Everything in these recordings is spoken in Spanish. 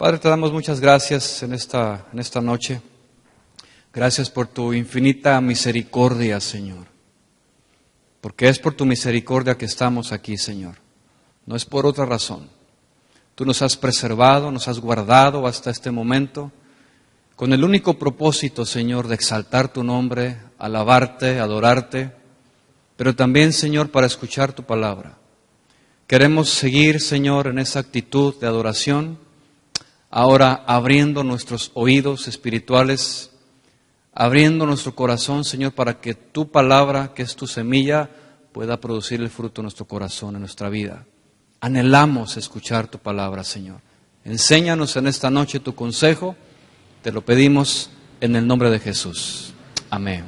Padre, te damos muchas gracias en esta noche. Gracias por tu infinita misericordia, Señor. Porque es por tu misericordia que estamos aquí, Señor. No es por otra razón. Tú nos has preservado, nos has guardado hasta este momento, con el único propósito, Señor, de exaltar tu nombre, alabarte, adorarte, pero también, Señor, para escuchar tu palabra. Queremos seguir, Señor, en esa actitud de adoración, ahora abriendo nuestros oídos espirituales, abriendo nuestro corazón, Señor, para que tu palabra, que es tu semilla, pueda producir el fruto en nuestro corazón, en nuestra vida. Anhelamos escuchar tu palabra, Señor. Enséñanos en esta noche tu consejo. Te lo pedimos en el nombre de Jesús. Amén.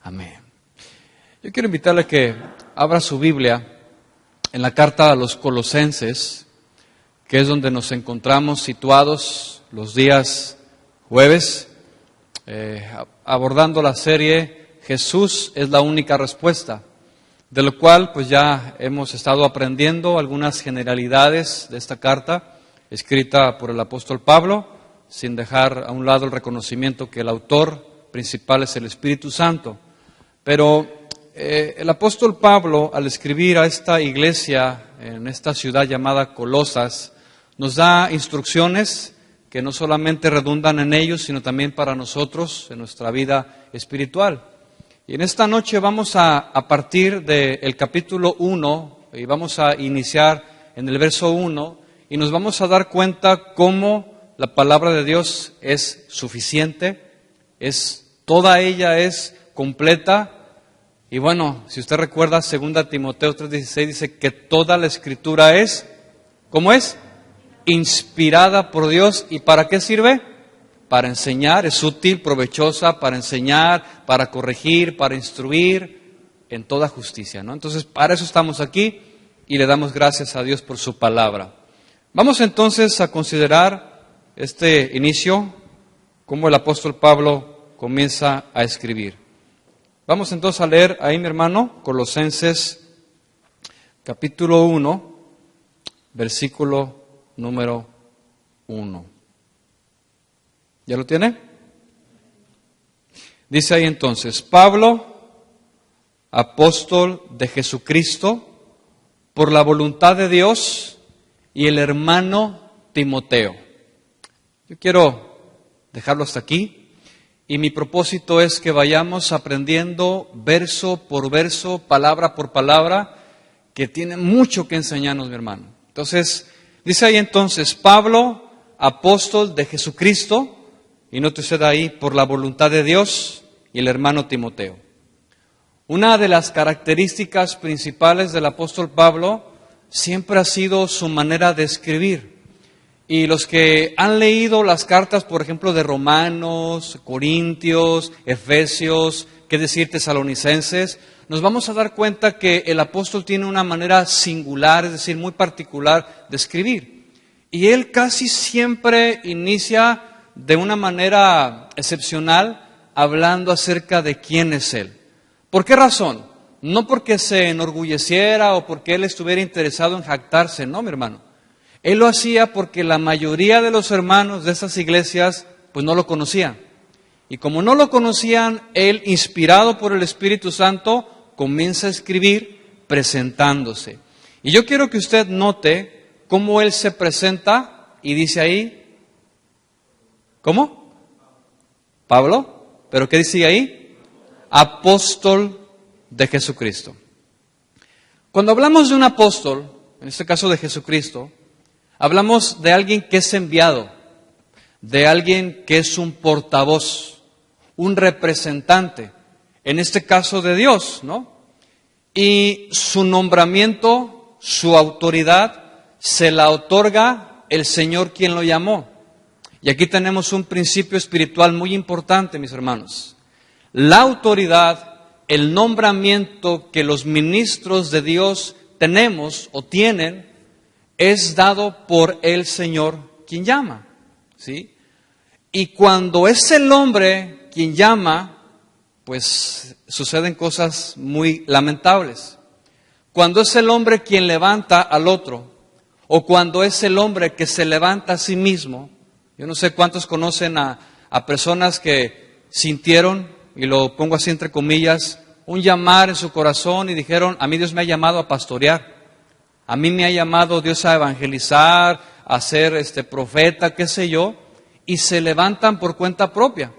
Amén. Yo quiero invitarle a que abra su Biblia en la carta a los Colosenses, que es donde nos encontramos situados los días jueves, abordando la serie Jesús es la única respuesta, de lo cual pues ya hemos estado aprendiendo algunas generalidades de esta carta, escrita por el apóstol Pablo, sin dejar a un lado el reconocimiento que el autor principal es el Espíritu Santo. Pero el apóstol Pablo, al escribir a esta iglesia en esta ciudad llamada Colosas, nos da instrucciones que no solamente redundan en ellos, sino también para nosotros en nuestra vida espiritual. Y en esta noche vamos a partir del capítulo 1 y vamos a iniciar en el verso 1 y nos vamos a dar cuenta cómo la palabra de Dios es suficiente, toda ella es completa. Y bueno, si usted recuerda, 2 Timoteo 3:16 dice que toda la Escritura es, ¿cómo es? Inspirada por Dios. ¿Y para qué sirve? Para enseñar, es útil, provechosa, para enseñar, para corregir, para instruir en toda justicia, ¿no? Entonces, para eso estamos aquí y le damos gracias a Dios por su palabra. Vamos entonces a considerar este inicio, cómo el apóstol Pablo comienza a escribir. Vamos entonces a leer ahí, mi hermano, Colosenses capítulo 1, versículo número 1. ¿Ya lo tiene? Dice ahí entonces: Pablo, apóstol de Jesucristo, por la voluntad de Dios, y el hermano Timoteo. Yo quiero dejarlo hasta aquí, y mi propósito es que vayamos aprendiendo verso por verso, palabra por palabra, que tiene mucho que enseñarnos, mi hermano. Entonces, dice ahí entonces: Pablo, apóstol de Jesucristo, y note usted ahí, por la voluntad de Dios, y el hermano Timoteo. Una de las características principales del apóstol Pablo siempre ha sido su manera de escribir. Y los que han leído las cartas, por ejemplo, de Romanos, Corintios, Efesios, qué decir, Tesalonicenses, nos vamos a dar cuenta que el apóstol tiene una manera singular, es decir, muy particular de escribir. Y él casi siempre inicia de una manera excepcional hablando acerca de quién es él. ¿Por qué razón? No porque se enorgulleciera o porque él estuviera interesado en jactarse, no, mi hermano. Él lo hacía porque la mayoría de los hermanos de esas iglesias pues no lo conocían. Y como no lo conocían, él, inspirado por el Espíritu Santo, comienza a escribir presentándose. Y yo quiero que usted note cómo él se presenta y dice ahí, ¿cómo? Pablo, ¿pero qué dice ahí? Apóstol de Jesucristo. Cuando hablamos de un apóstol, en este caso de Jesucristo, hablamos de alguien que es enviado, de alguien que es un portavoz, un representante, en este caso de Dios, ¿no? Y su nombramiento, su autoridad, se la otorga el Señor quien lo llamó. Y aquí tenemos un principio espiritual muy importante, mis hermanos. La autoridad, el nombramiento que los ministros de Dios tenemos o tienen, es dado por el Señor quien llama, ¿sí? Y cuando es el hombre quien llama, pues suceden cosas muy lamentables. Cuando es el hombre quien levanta al otro, o cuando es el hombre que se levanta a sí mismo. Yo no sé cuántos conocen a personas que sintieron, y lo pongo así entre comillas, un llamar en su corazón y dijeron, a mí Dios me ha llamado a pastorear, a mí me ha llamado Dios a evangelizar, a ser profeta, qué sé yo, y se levantan por cuenta propia.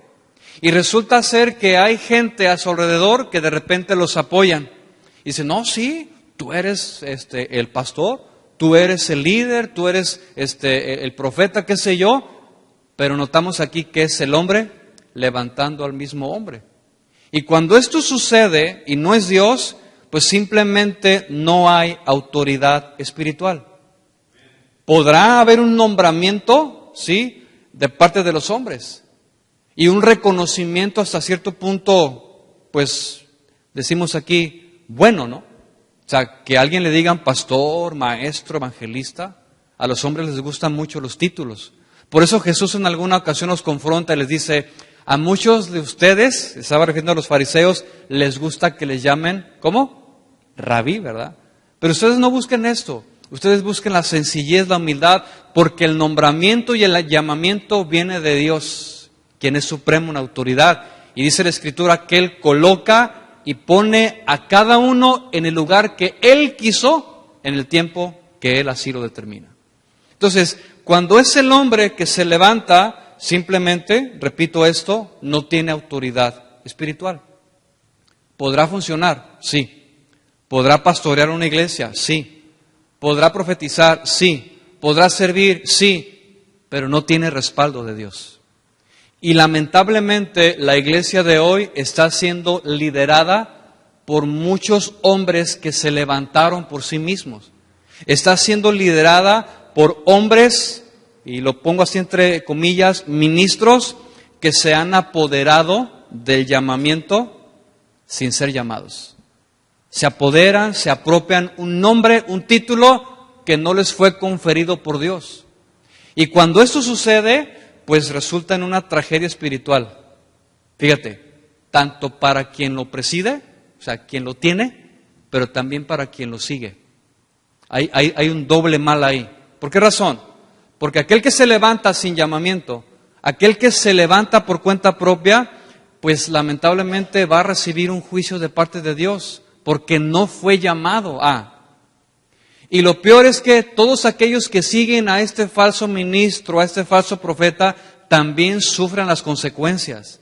Y resulta ser que hay gente a su alrededor que de repente los apoyan. Y dicen, no, sí, tú eres el pastor, tú eres el líder, tú eres el profeta, qué sé yo. Pero notamos aquí que es el hombre levantando al mismo hombre. Y cuando esto sucede y no es Dios, pues simplemente no hay autoridad espiritual. Podrá haber un nombramiento, ¿sí?, de parte de los hombres. Y un reconocimiento hasta cierto punto, pues decimos aquí, bueno, ¿no? O sea, que a alguien le digan pastor, maestro, evangelista. A los hombres les gustan mucho los títulos. Por eso Jesús en alguna ocasión los confronta y les dice, a muchos de ustedes, estaba refiriendo a los fariseos, les gusta que les llamen, ¿cómo? Rabí, ¿verdad? Pero ustedes no busquen esto. Ustedes busquen la sencillez, la humildad, porque el nombramiento y el llamamiento viene de Dios, quien es supremo en autoridad. Y dice la Escritura que Él coloca y pone a cada uno en el lugar que Él quiso, en el tiempo que Él así lo determina. Entonces, cuando es el hombre que se levanta, simplemente, repito esto, no tiene autoridad espiritual. ¿Podrá funcionar? Sí. ¿Podrá pastorear una iglesia? Sí. ¿Podrá profetizar? Sí. ¿Podrá servir? Sí. Pero no tiene respaldo de Dios. Y lamentablemente la iglesia de hoy está siendo liderada por muchos hombres que se levantaron por sí mismos. Está siendo liderada por hombres, y lo pongo así entre comillas, ministros que se han apoderado del llamamiento sin ser llamados. Se apoderan, se apropian un nombre, un título que no les fue conferido por Dios. Y cuando esto sucede, pues resulta en una tragedia espiritual. Fíjate, tanto para quien lo preside, o sea, quien lo tiene, pero también para quien lo sigue. Hay un doble mal ahí. ¿Por qué razón? Porque aquel que se levanta sin llamamiento, aquel que se levanta por cuenta propia, pues lamentablemente va a recibir un juicio de parte de Dios, porque no fue llamado a. Y lo peor es que todos aquellos que siguen a este falso ministro, a este falso profeta, también sufren las consecuencias.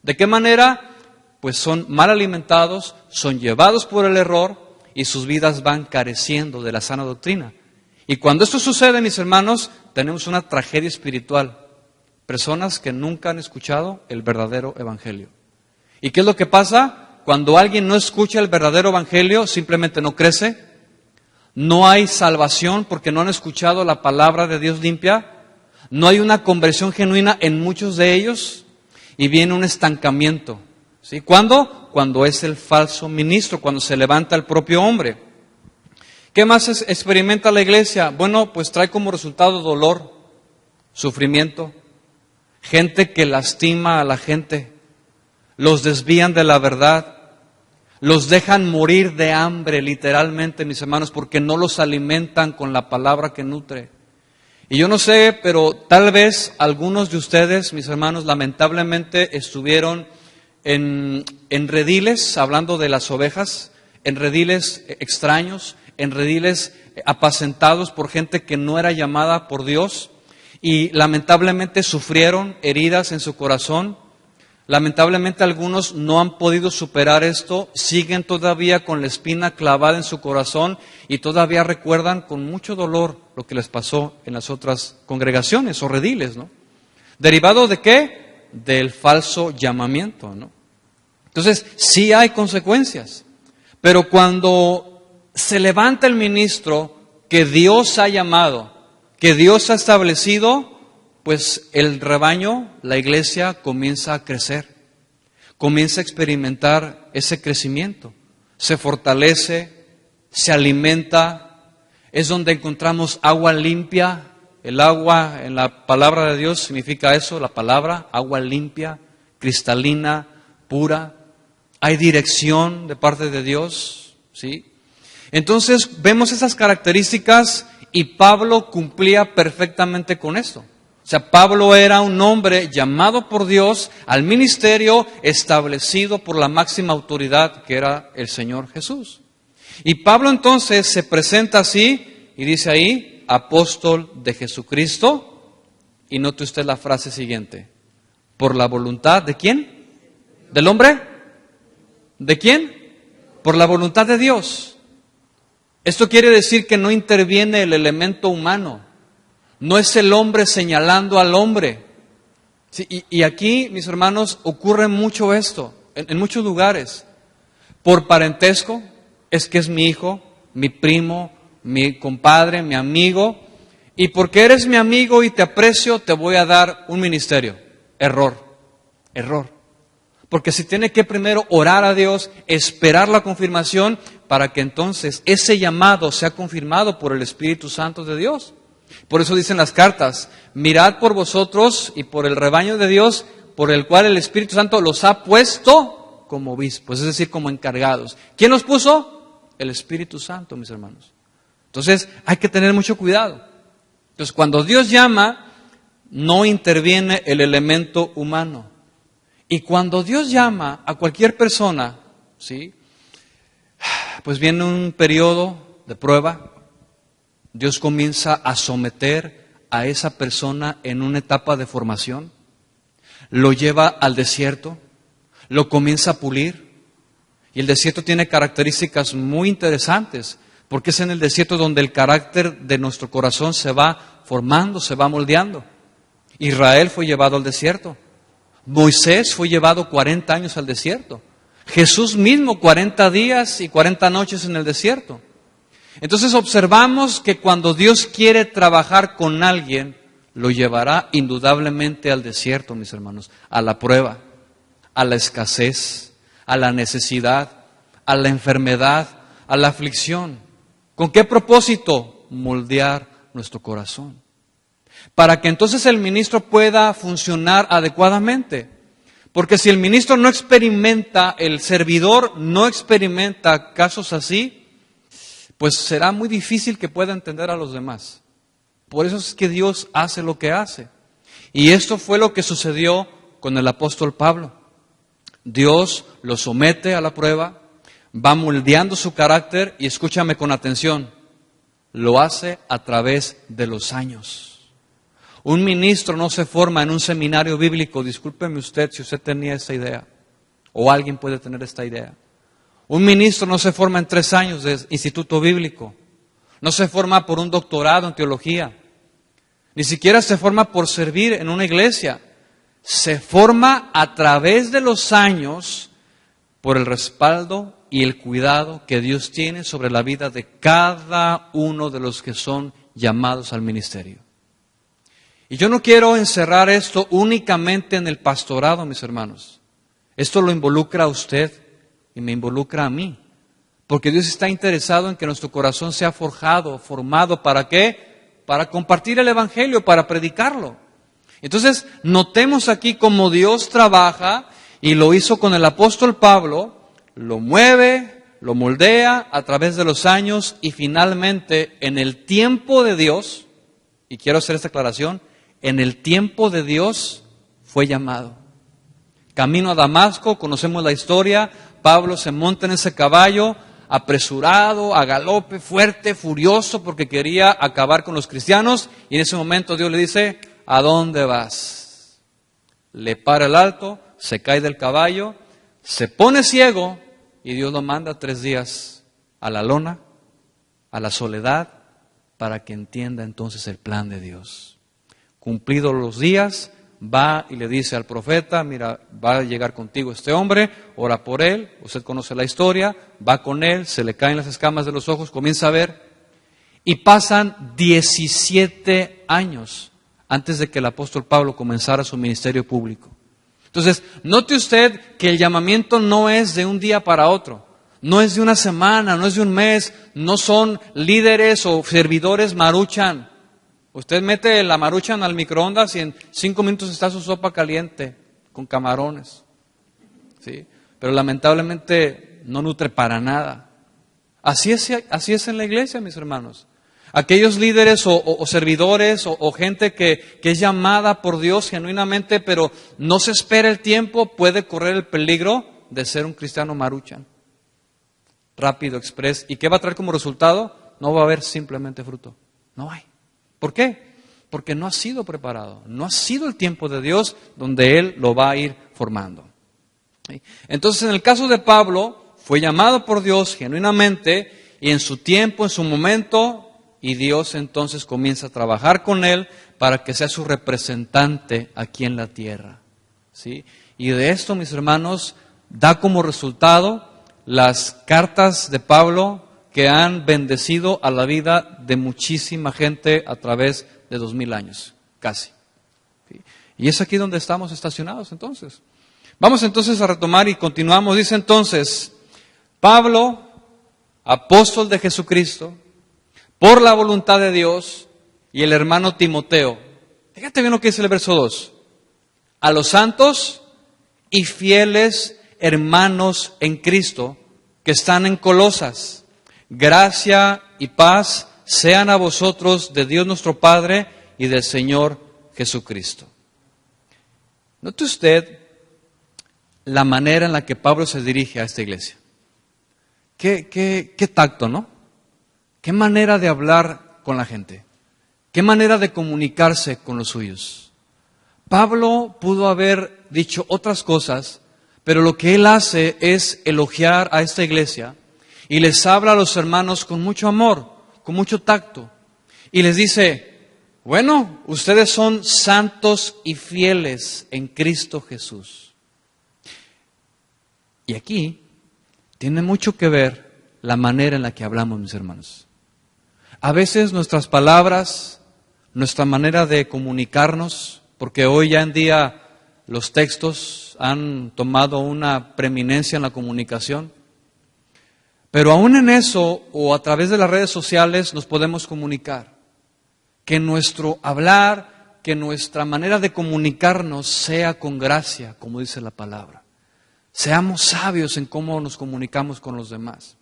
¿De qué manera? Pues son mal alimentados, son llevados por el error y sus vidas van careciendo de la sana doctrina. Y cuando esto sucede, mis hermanos, tenemos una tragedia espiritual. Personas que nunca han escuchado el verdadero evangelio. ¿Y qué es lo que pasa? Cuando alguien no escucha el verdadero evangelio, simplemente no crece. No hay salvación porque no han escuchado la palabra de Dios limpia. No hay una conversión genuina en muchos de ellos. Y viene un estancamiento. ¿Sí? ¿Cuándo? Cuando es el falso ministro, cuando se levanta el propio hombre. ¿Qué más experimenta la iglesia? Bueno, pues trae como resultado dolor, sufrimiento, gente que lastima a la gente, los desvían de la verdad, los dejan morir de hambre literalmente, mis hermanos, porque no los alimentan con la palabra que nutre. Y yo no sé, pero tal vez algunos de ustedes, mis hermanos, lamentablemente estuvieron en rediles, hablando de las ovejas, en rediles extraños, en rediles apacentados por gente que no era llamada por Dios y lamentablemente sufrieron heridas en su corazón. Lamentablemente algunos no han podido superar esto, siguen todavía con la espina clavada en su corazón y todavía recuerdan con mucho dolor lo que les pasó en las otras congregaciones o rediles, ¿no? ¿Derivado de qué? Del falso llamamiento, ¿no? Entonces, sí hay consecuencias, pero cuando se levanta el ministro que Dios ha llamado, que Dios ha establecido, pues el rebaño, la iglesia, comienza a crecer, comienza a experimentar ese crecimiento, se fortalece, se alimenta, es donde encontramos agua limpia. El agua en la palabra de Dios significa eso, la palabra, agua limpia, cristalina, pura. Hay dirección de parte de Dios, ¿sí? Entonces vemos esas características y Pablo cumplía perfectamente con esto. O sea, Pablo era un hombre llamado por Dios al ministerio establecido por la máxima autoridad que era el Señor Jesús. Y Pablo entonces se presenta así y dice ahí, apóstol de Jesucristo, y note usted la frase siguiente, por la voluntad ¿de quién? ¿Del hombre? ¿De quién? Por la voluntad de Dios. Esto quiere decir que no interviene el elemento humano. No es el hombre señalando al hombre. Sí, y aquí, mis hermanos, ocurre mucho esto, en muchos lugares. Por parentesco, es que es mi hijo, mi primo, mi compadre, mi amigo. Y porque eres mi amigo y te aprecio, te voy a dar un ministerio. Error. Porque se tiene que primero orar a Dios, esperar la confirmación, para que entonces ese llamado sea confirmado por el Espíritu Santo de Dios. Por eso dicen las cartas, mirad por vosotros y por el rebaño de Dios, por el cual el Espíritu Santo los ha puesto como obispos, es decir, como encargados. ¿Quién los puso? El Espíritu Santo, mis hermanos. Entonces hay que tener mucho cuidado. Entonces cuando Dios llama, no interviene el elemento humano. Y cuando Dios llama a cualquier persona, ¿sí?, pues viene un periodo de prueba. Dios comienza a someter a esa persona en una etapa de formación. Lo lleva al desierto, lo comienza a pulir. Y el desierto tiene características muy interesantes, porque es en el desierto donde el carácter de nuestro corazón se va formando, se va moldeando. Israel fue llevado al desierto. Moisés fue llevado 40 años al desierto. Jesús mismo 40 días y 40 noches en el desierto. Entonces observamos que cuando Dios quiere trabajar con alguien, lo llevará indudablemente al desierto, mis hermanos, a la prueba, a la escasez, a la necesidad, a la enfermedad, a la aflicción. ¿Con qué propósito? Moldear nuestro corazón. Para que entonces el ministro pueda funcionar adecuadamente. Porque si el ministro no experimenta, el servidor no experimenta casos así, pues será muy difícil que pueda entender a los demás. Por eso es que Dios hace lo que hace. Y esto fue lo que sucedió con el apóstol Pablo. Dios lo somete a la prueba, va moldeando su carácter y escúchame con atención, lo hace a través de los años. Un ministro no se forma en un seminario bíblico, discúlpeme usted si usted tenía esta idea, o alguien puede tener esta idea. Un ministro no se forma en 3 años de instituto bíblico, no se forma por un doctorado en teología, ni siquiera se forma por servir en una iglesia, se forma a través de los años por el respaldo y el cuidado que Dios tiene sobre la vida de cada uno de los que son llamados al ministerio. Y yo no quiero encerrar esto únicamente en el pastorado, mis hermanos. Esto lo involucra a usted y me involucra a mí. Porque Dios está interesado en que nuestro corazón sea forjado, formado. ¿Para qué? Para compartir el Evangelio, para predicarlo. Entonces, notemos aquí cómo Dios trabaja y lo hizo con el apóstol Pablo, lo mueve, lo moldea a través de los años y finalmente en el tiempo de Dios, y quiero hacer esta aclaración, en el tiempo de Dios fue llamado. Camino a Damasco, conocemos la historia, Pablo se monta en ese caballo, apresurado, a galope, fuerte, furioso, porque quería acabar con los cristianos, y en ese momento Dios le dice, ¿a dónde vas? Le para el alto, se cae del caballo, se pone ciego, y Dios lo manda 3 días a la lona, a la soledad, para que entienda entonces el plan de Dios. Cumplidos los días, va y le dice al profeta, mira, va a llegar contigo este hombre, ora por él, usted conoce la historia, va con él, se le caen las escamas de los ojos, comienza a ver, y pasan 17 años antes de que el apóstol Pablo comenzara su ministerio público. Entonces, note usted que el llamamiento no es de un día para otro, no es de una semana, no es de un mes, no son líderes o servidores maruchan. Usted mete la maruchan al microondas y en 5 minutos está su sopa caliente con camarones. ¿Sí? Pero lamentablemente no nutre para nada. Así es en la iglesia, mis hermanos. Aquellos líderes o servidores o gente que es llamada por Dios genuinamente, pero no se espera el tiempo, puede correr el peligro de ser un cristiano maruchan. Rápido, express. ¿Y qué va a traer como resultado? No va a haber simplemente fruto. No hay. ¿Por qué? Porque no ha sido preparado. No ha sido el tiempo de Dios donde Él lo va a ir formando. ¿Sí? Entonces, en el caso de Pablo, fue llamado por Dios genuinamente y en su tiempo, en su momento, y Dios entonces comienza a trabajar con él para que sea su representante aquí en la tierra. ¿Sí? Y de esto, mis hermanos, da como resultado las cartas de Pablo que han bendecido a la vida de muchísima gente a través de 2000 años, casi. ¿Sí? Y es aquí donde estamos estacionados entonces. Vamos entonces a retomar y continuamos. Dice entonces, Pablo, apóstol de Jesucristo, por la voluntad de Dios, y el hermano Timoteo. Fíjate bien lo que dice el verso 2. A los santos y fieles hermanos en Cristo que están en Colosas, gracia y paz sean a vosotros de Dios nuestro Padre y del Señor Jesucristo. Note usted la manera en la que Pablo se dirige a esta iglesia. Qué tacto, ¿no? Qué manera de hablar con la gente. Qué manera de comunicarse con los suyos. Pablo pudo haber dicho otras cosas, pero lo que él hace es elogiar a esta iglesia y les habla a los hermanos con mucho amor, con mucho tacto. Y les dice, bueno, ustedes son santos y fieles en Cristo Jesús. Y aquí tiene mucho que ver la manera en la que hablamos, mis hermanos. A veces nuestras palabras, nuestra manera de comunicarnos, porque hoy ya en día los textos han tomado una preeminencia en la comunicación, pero aún en eso o a través de las redes sociales nos podemos comunicar. Que nuestro hablar, que nuestra manera de comunicarnos sea con gracia, como dice la palabra. Seamos sabios en cómo nos comunicamos con los demás.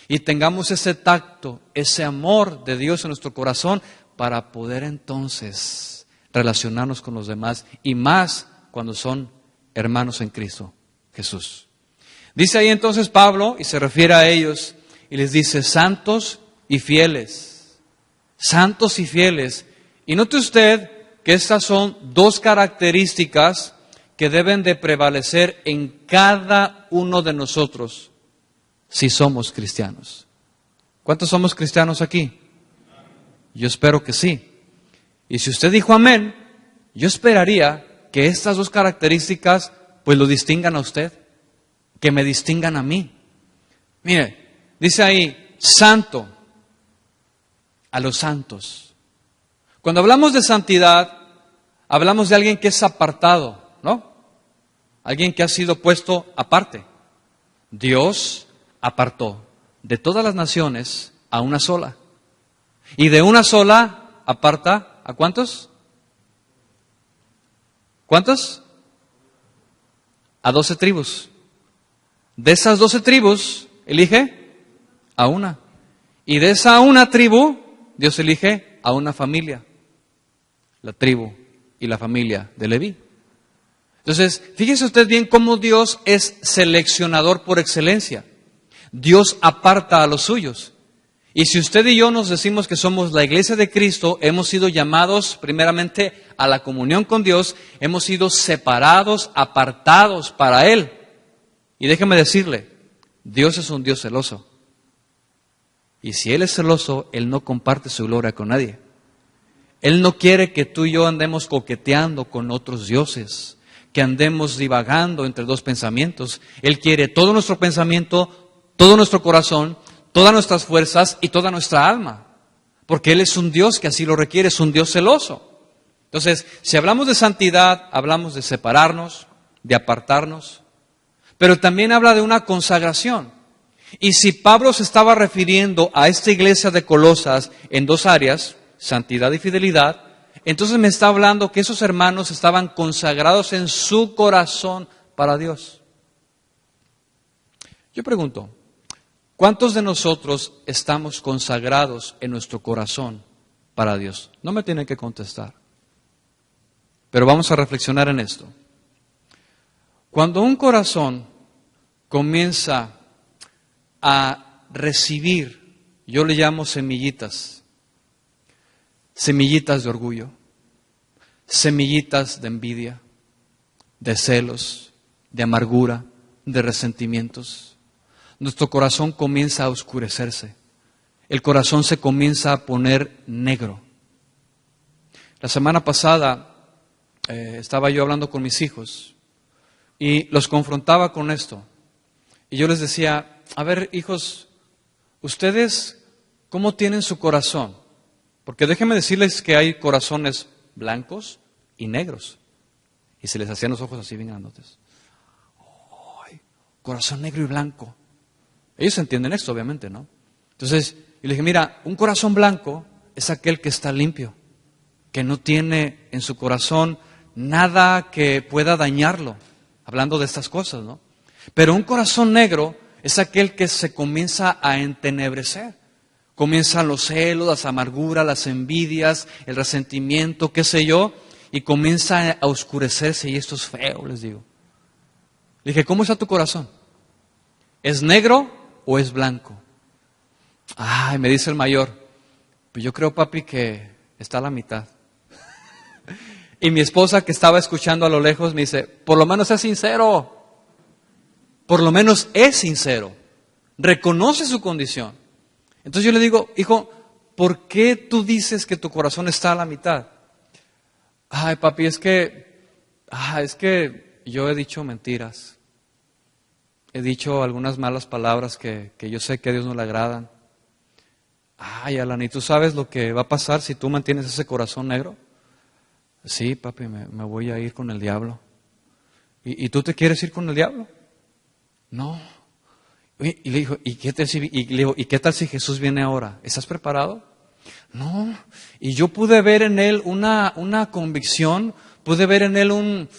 Y tengamos ese tacto, ese amor de Dios en nuestro corazón para poder entonces relacionarnos con los demás y más cuando son hermanos en Cristo Jesús. Dice ahí entonces Pablo, y se refiere a ellos, y les dice, santos y fieles. Santos y fieles. Y note usted que estas son dos características que deben de prevalecer en cada uno de nosotros. Si somos cristianos. ¿Cuántos somos cristianos aquí? Yo espero que sí. Y si usted dijo amén, yo esperaría que estas dos características pues lo distingan a usted, que me distingan a mí. Mire, dice ahí, santo, a los santos. Cuando hablamos de santidad, hablamos de alguien que es apartado, ¿no? Alguien que ha sido puesto aparte. Dios apartó de todas las naciones a una sola. Y de una sola aparta, ¿a cuántos? ¿Cuántos? A 12 tribus. De esas 12 tribus, elige a una. Y de esa una tribu, Dios elige a una familia. La tribu y la familia de Leví. Entonces, fíjese usted bien cómo Dios es seleccionador por excelencia. Dios aparta a los suyos. Y si usted y yo nos decimos que somos la iglesia de Cristo, hemos sido llamados primeramente a la comunión con Dios, hemos sido separados, apartados para Él. Y déjeme decirle, Dios es un Dios celoso. Y si Él es celoso, Él no comparte su gloria con nadie. Él no quiere que tú y yo andemos coqueteando con otros dioses, que andemos divagando entre dos pensamientos. Él quiere todo nuestro pensamiento, todo nuestro corazón, todas nuestras fuerzas y toda nuestra alma. Porque Él es un Dios que así lo requiere, es un Dios celoso. Entonces, si hablamos de santidad, hablamos de separarnos, de apartarnos, pero también habla de una consagración. Y si Pablo se estaba refiriendo a esta iglesia de Colosas en dos áreas, santidad y fidelidad, entonces me está hablando que esos hermanos estaban consagrados en su corazón para Dios. Yo pregunto, ¿Cuántos de nosotros estamos consagrados en nuestro corazón para Dios? No me tienen que contestar, pero vamos a reflexionar en esto. Cuando un corazón comienza a recibir, yo le llamo semillitas de orgullo, semillitas de envidia, de celos, de amargura, de resentimientos. Nuestro corazón comienza a oscurecerse. El corazón se comienza a poner negro. La semana pasada estaba yo hablando con mis hijos y los confrontaba con esto. Y yo les decía, a ver, hijos, ¿ustedes cómo tienen su corazón? Porque déjenme decirles que hay corazones blancos y negros. Y se les hacían los ojos así bien grandotes. ¡Ay! Corazón negro y blanco. Ellos entienden esto, obviamente, ¿no? Entonces, yo le dije, mira, un corazón blanco es aquel que está limpio, que no tiene en su corazón nada que pueda dañarlo, hablando de estas cosas, ¿no? Pero un corazón negro es aquel que se comienza a entenebrecer. Comienzan los celos, las amarguras, las envidias, el resentimiento, qué sé yo, y comienza a oscurecerse, y esto es feo, les digo. Le dije, ¿cómo está tu corazón? ¿Es negro o es blanco? Ay, me dice el mayor, pues yo creo, papi, que está a la mitad. Y mi esposa, que estaba escuchando a lo lejos, me dice, por lo menos es sincero. Por lo menos es sincero. Reconoce su condición. Entonces yo le digo, hijo, ¿por qué tú dices que tu corazón está a la mitad? Ay, papi, es que yo he dicho mentiras. He dicho algunas malas palabras que yo sé que a Dios no le agradan. Ay, Alan, ¿y tú sabes lo que va a pasar si tú mantienes ese corazón negro? Sí, papi, me voy a ir con el diablo. ¿Y tú te quieres ir con el diablo? No. Y le dijo, ¿y qué tal si Jesús viene ahora? ¿Estás preparado? No. Y yo pude ver en él una convicción, pude ver en él un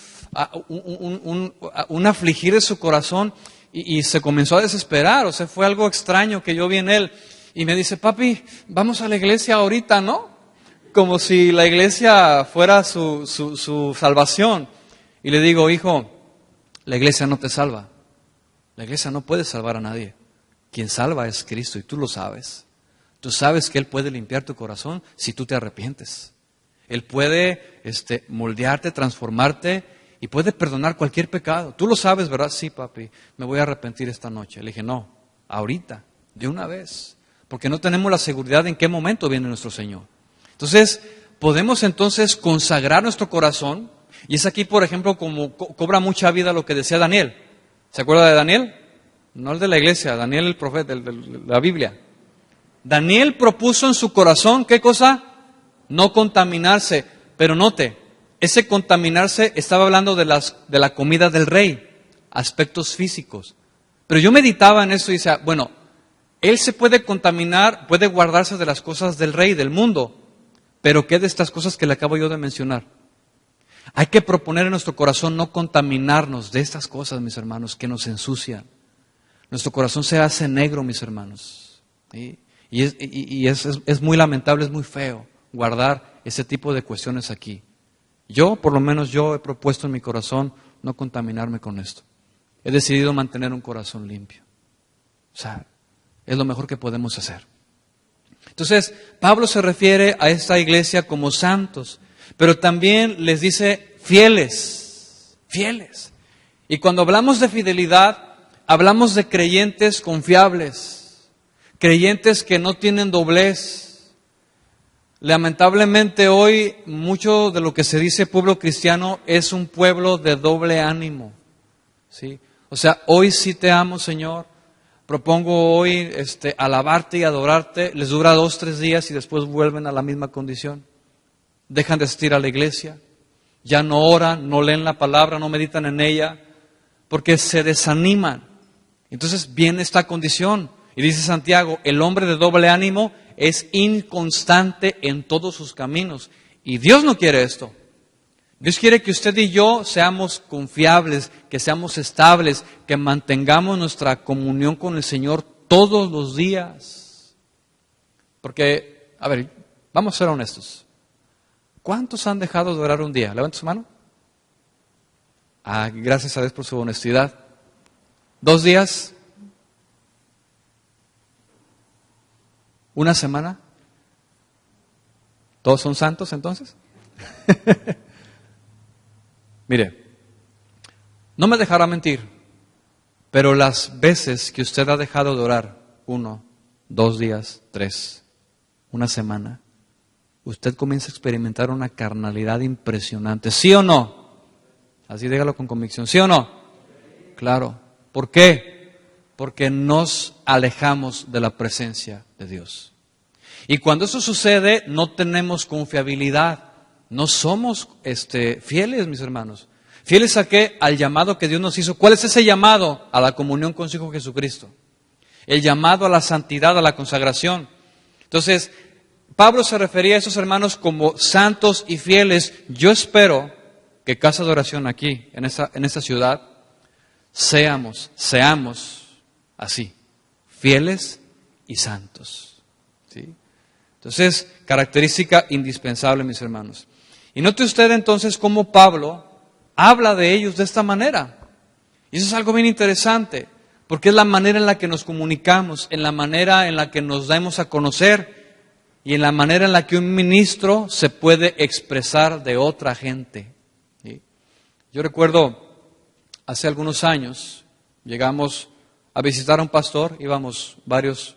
afligir de su corazón. Y se comenzó a desesperar, o sea, fue algo extraño que yo vi en él. Y me dice, papi, vamos a la iglesia ahorita, ¿no? Como si la iglesia fuera su salvación. Y le digo, hijo, la iglesia no te salva. La iglesia no puede salvar a nadie. Quien salva es Cristo y tú lo sabes. Tú sabes que Él puede limpiar tu corazón si tú te arrepientes. Él puede moldearte, transformarte y puede perdonar cualquier pecado. Tú lo sabes, ¿verdad? Sí, papi, me voy a arrepentir esta noche. Le dije, no, ahorita, de una vez. Porque no tenemos la seguridad de en qué momento viene nuestro Señor. Entonces, podemos entonces consagrar nuestro corazón. Y es aquí, por ejemplo, como cobra mucha vida lo que decía Daniel. ¿Se acuerda de Daniel? No el de la iglesia, Daniel el profeta, el de la Biblia. Daniel propuso en su corazón, ¿qué cosa? No contaminarse. Pero note, ese contaminarse estaba hablando de la comida del rey, aspectos físicos. Pero yo meditaba en eso y decía, bueno, él se puede contaminar, puede guardarse de las cosas del rey, del mundo, pero ¿qué de estas cosas que le acabo yo de mencionar? Hay que proponer en nuestro corazón no contaminarnos de estas cosas, mis hermanos, que nos ensucian. Nuestro corazón se hace negro, mis hermanos. ¿Sí? Y es muy lamentable, es muy feo guardar ese tipo de cuestiones aquí. Yo, por lo menos yo he propuesto en mi corazón no contaminarme con esto. He decidido mantener un corazón limpio. O sea, es lo mejor que podemos hacer. Entonces, Pablo se refiere a esta iglesia como santos, pero también les dice fieles, fieles. Y cuando hablamos de fidelidad, hablamos de creyentes confiables, creyentes que no tienen doblez. Lamentablemente hoy mucho de lo que se dice pueblo cristiano es un pueblo de doble ánimo, ¿sí? O sea, hoy sí te amo, Señor. Propongo hoy alabarte y adorarte. Les dura 2, 3 días y después vuelven a la misma condición. Dejan de asistir a la iglesia. Ya no oran, no leen la palabra, no meditan en ella, porque se desaniman. Entonces viene esta condición. Y dice Santiago, el hombre de doble ánimo es inconstante en todos sus caminos. Y Dios no quiere esto. Dios quiere que usted y yo seamos confiables, que seamos estables, que mantengamos nuestra comunión con el Señor todos los días. Porque, a ver, vamos a ser honestos. ¿Cuántos han dejado de orar un día? Levanta su mano. Gracias a Dios por su honestidad. 2 días. 1 semana. ¿Todos son santos entonces? Mire, no me dejará mentir, pero las veces que usted ha dejado de orar, 1, 2 días, 3, 1 semana, usted comienza a experimentar una carnalidad impresionante. ¿Sí o no? Así dígalo con convicción. ¿Sí o no? Claro. ¿Por qué? Porque nos alejamos de la presencia de Dios. Y cuando eso sucede, no tenemos confiabilidad. No somos fieles, mis hermanos. ¿Fieles a qué? Al llamado que Dios nos hizo. ¿Cuál es ese llamado? A la comunión con su Hijo Jesucristo. El llamado a la santidad, a la consagración. Entonces, Pablo se refería a esos hermanos como santos y fieles. Yo espero que Casa de Oración aquí, en esta ciudad, seamos así, fieles y santos. ¿Sí? Entonces, característica indispensable, mis hermanos. Y note usted entonces cómo Pablo habla de ellos de esta manera. Y eso es algo bien interesante, porque es la manera en la que nos comunicamos, en la manera en la que nos damos a conocer y en la manera en la que un ministro se puede expresar de otra gente. ¿Sí? Yo recuerdo, hace algunos años, llegamos a visitar a un pastor, íbamos varios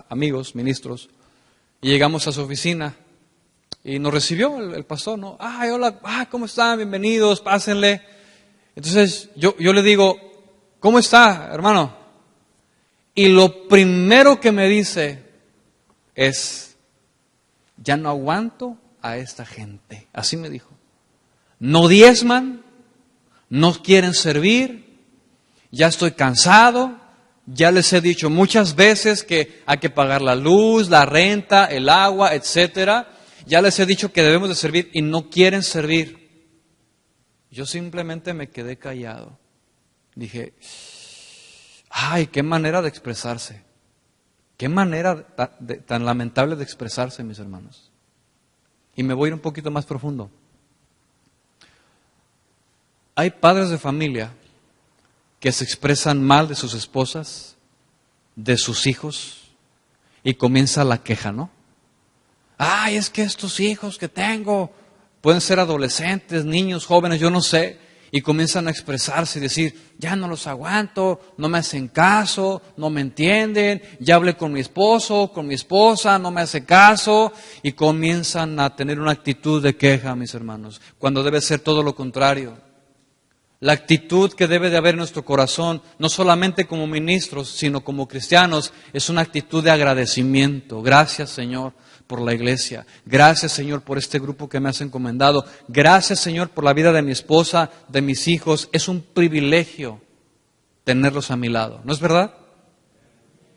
amigos, ministros, y llegamos a su oficina. Y nos recibió el pastor, ¿no? Hola, ¿cómo están? Bienvenidos, pásenle. Entonces yo le digo, ¿cómo está, hermano? Y lo primero que me dice es, ya no aguanto a esta gente. Así me dijo. No diezman, no quieren servir, ya estoy cansado, ya les he dicho muchas veces que hay que pagar la luz, la renta, el agua, etcétera. Ya les he dicho que debemos de servir y no quieren servir. Yo simplemente me quedé callado. Dije, qué manera de expresarse. Qué manera tan lamentable de expresarse, mis hermanos. Y me voy a ir un poquito más profundo. Hay padres de familia que se expresan mal de sus esposas, de sus hijos, y comienza la queja, ¿no? Es que estos hijos que tengo pueden ser adolescentes, niños, jóvenes, yo no sé, y comienzan a expresarse y decir, ya no los aguanto, no me hacen caso, no me entienden, ya hablé con mi esposo, con mi esposa, no me hace caso, y comienzan a tener una actitud de queja, mis hermanos, cuando debe ser todo lo contrario. La actitud que debe de haber en nuestro corazón, no solamente como ministros, sino como cristianos, es una actitud de agradecimiento. Gracias, Señor, por la iglesia. Gracias, Señor, por este grupo que me has encomendado. Gracias, Señor, por la vida de mi esposa, de mis hijos. Es un privilegio tenerlos a mi lado. ¿No es verdad?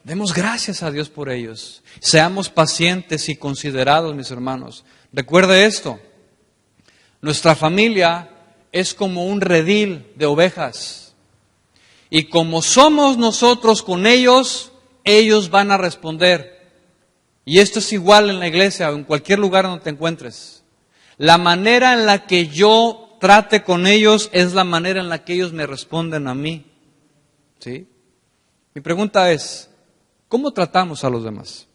Demos gracias a Dios por ellos. Seamos pacientes y considerados, mis hermanos. Recuerde esto. Nuestra familia es como un redil de ovejas. Y como somos nosotros con ellos, ellos van a responder. Y esto es igual en la iglesia o en cualquier lugar donde te encuentres. La manera en la que yo trate con ellos es la manera en la que ellos me responden a mí. ¿Sí? Mi pregunta es, ¿cómo tratamos a los demás?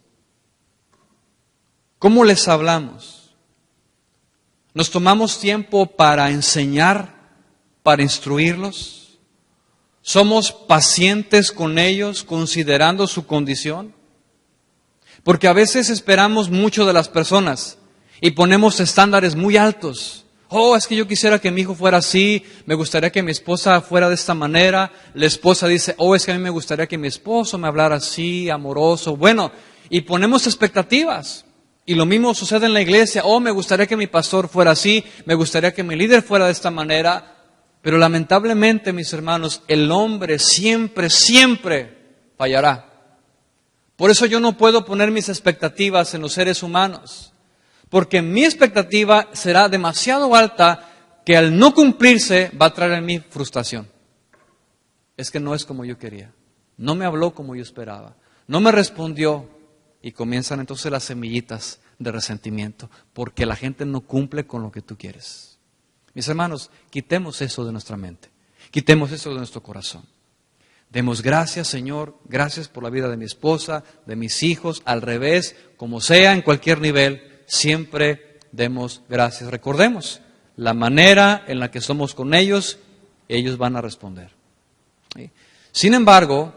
¿Cómo les hablamos? ¿Nos tomamos tiempo para enseñar, para instruirlos? ¿Somos pacientes con ellos considerando su condición? Porque a veces esperamos mucho de las personas y ponemos estándares muy altos. Es que yo quisiera que mi hijo fuera así, me gustaría que mi esposa fuera de esta manera. La esposa dice, es que a mí me gustaría que mi esposo me hablara así, amoroso. Bueno, y ponemos expectativas. Y lo mismo sucede en la iglesia. Me gustaría que mi pastor fuera así, me gustaría que mi líder fuera de esta manera. Pero lamentablemente, mis hermanos, el hombre siempre fallará. Por eso yo no puedo poner mis expectativas en los seres humanos. Porque mi expectativa será demasiado alta que al no cumplirse va a traer en mí frustración. Es que no es como yo quería. no me habló como yo esperaba, no me respondió. Y comienzan entonces las semillitas de resentimiento, porque la gente no cumple con lo que tú quieres. Mis hermanos, quitemos eso de nuestra mente, quitemos eso de nuestro corazón. Demos gracias, Señor, gracias por la vida de mi esposa, de mis hijos, al revés, como sea, en cualquier nivel, siempre demos gracias. Recordemos, la manera en la que somos con ellos, ellos van a responder. ¿Sí? Sin embargo,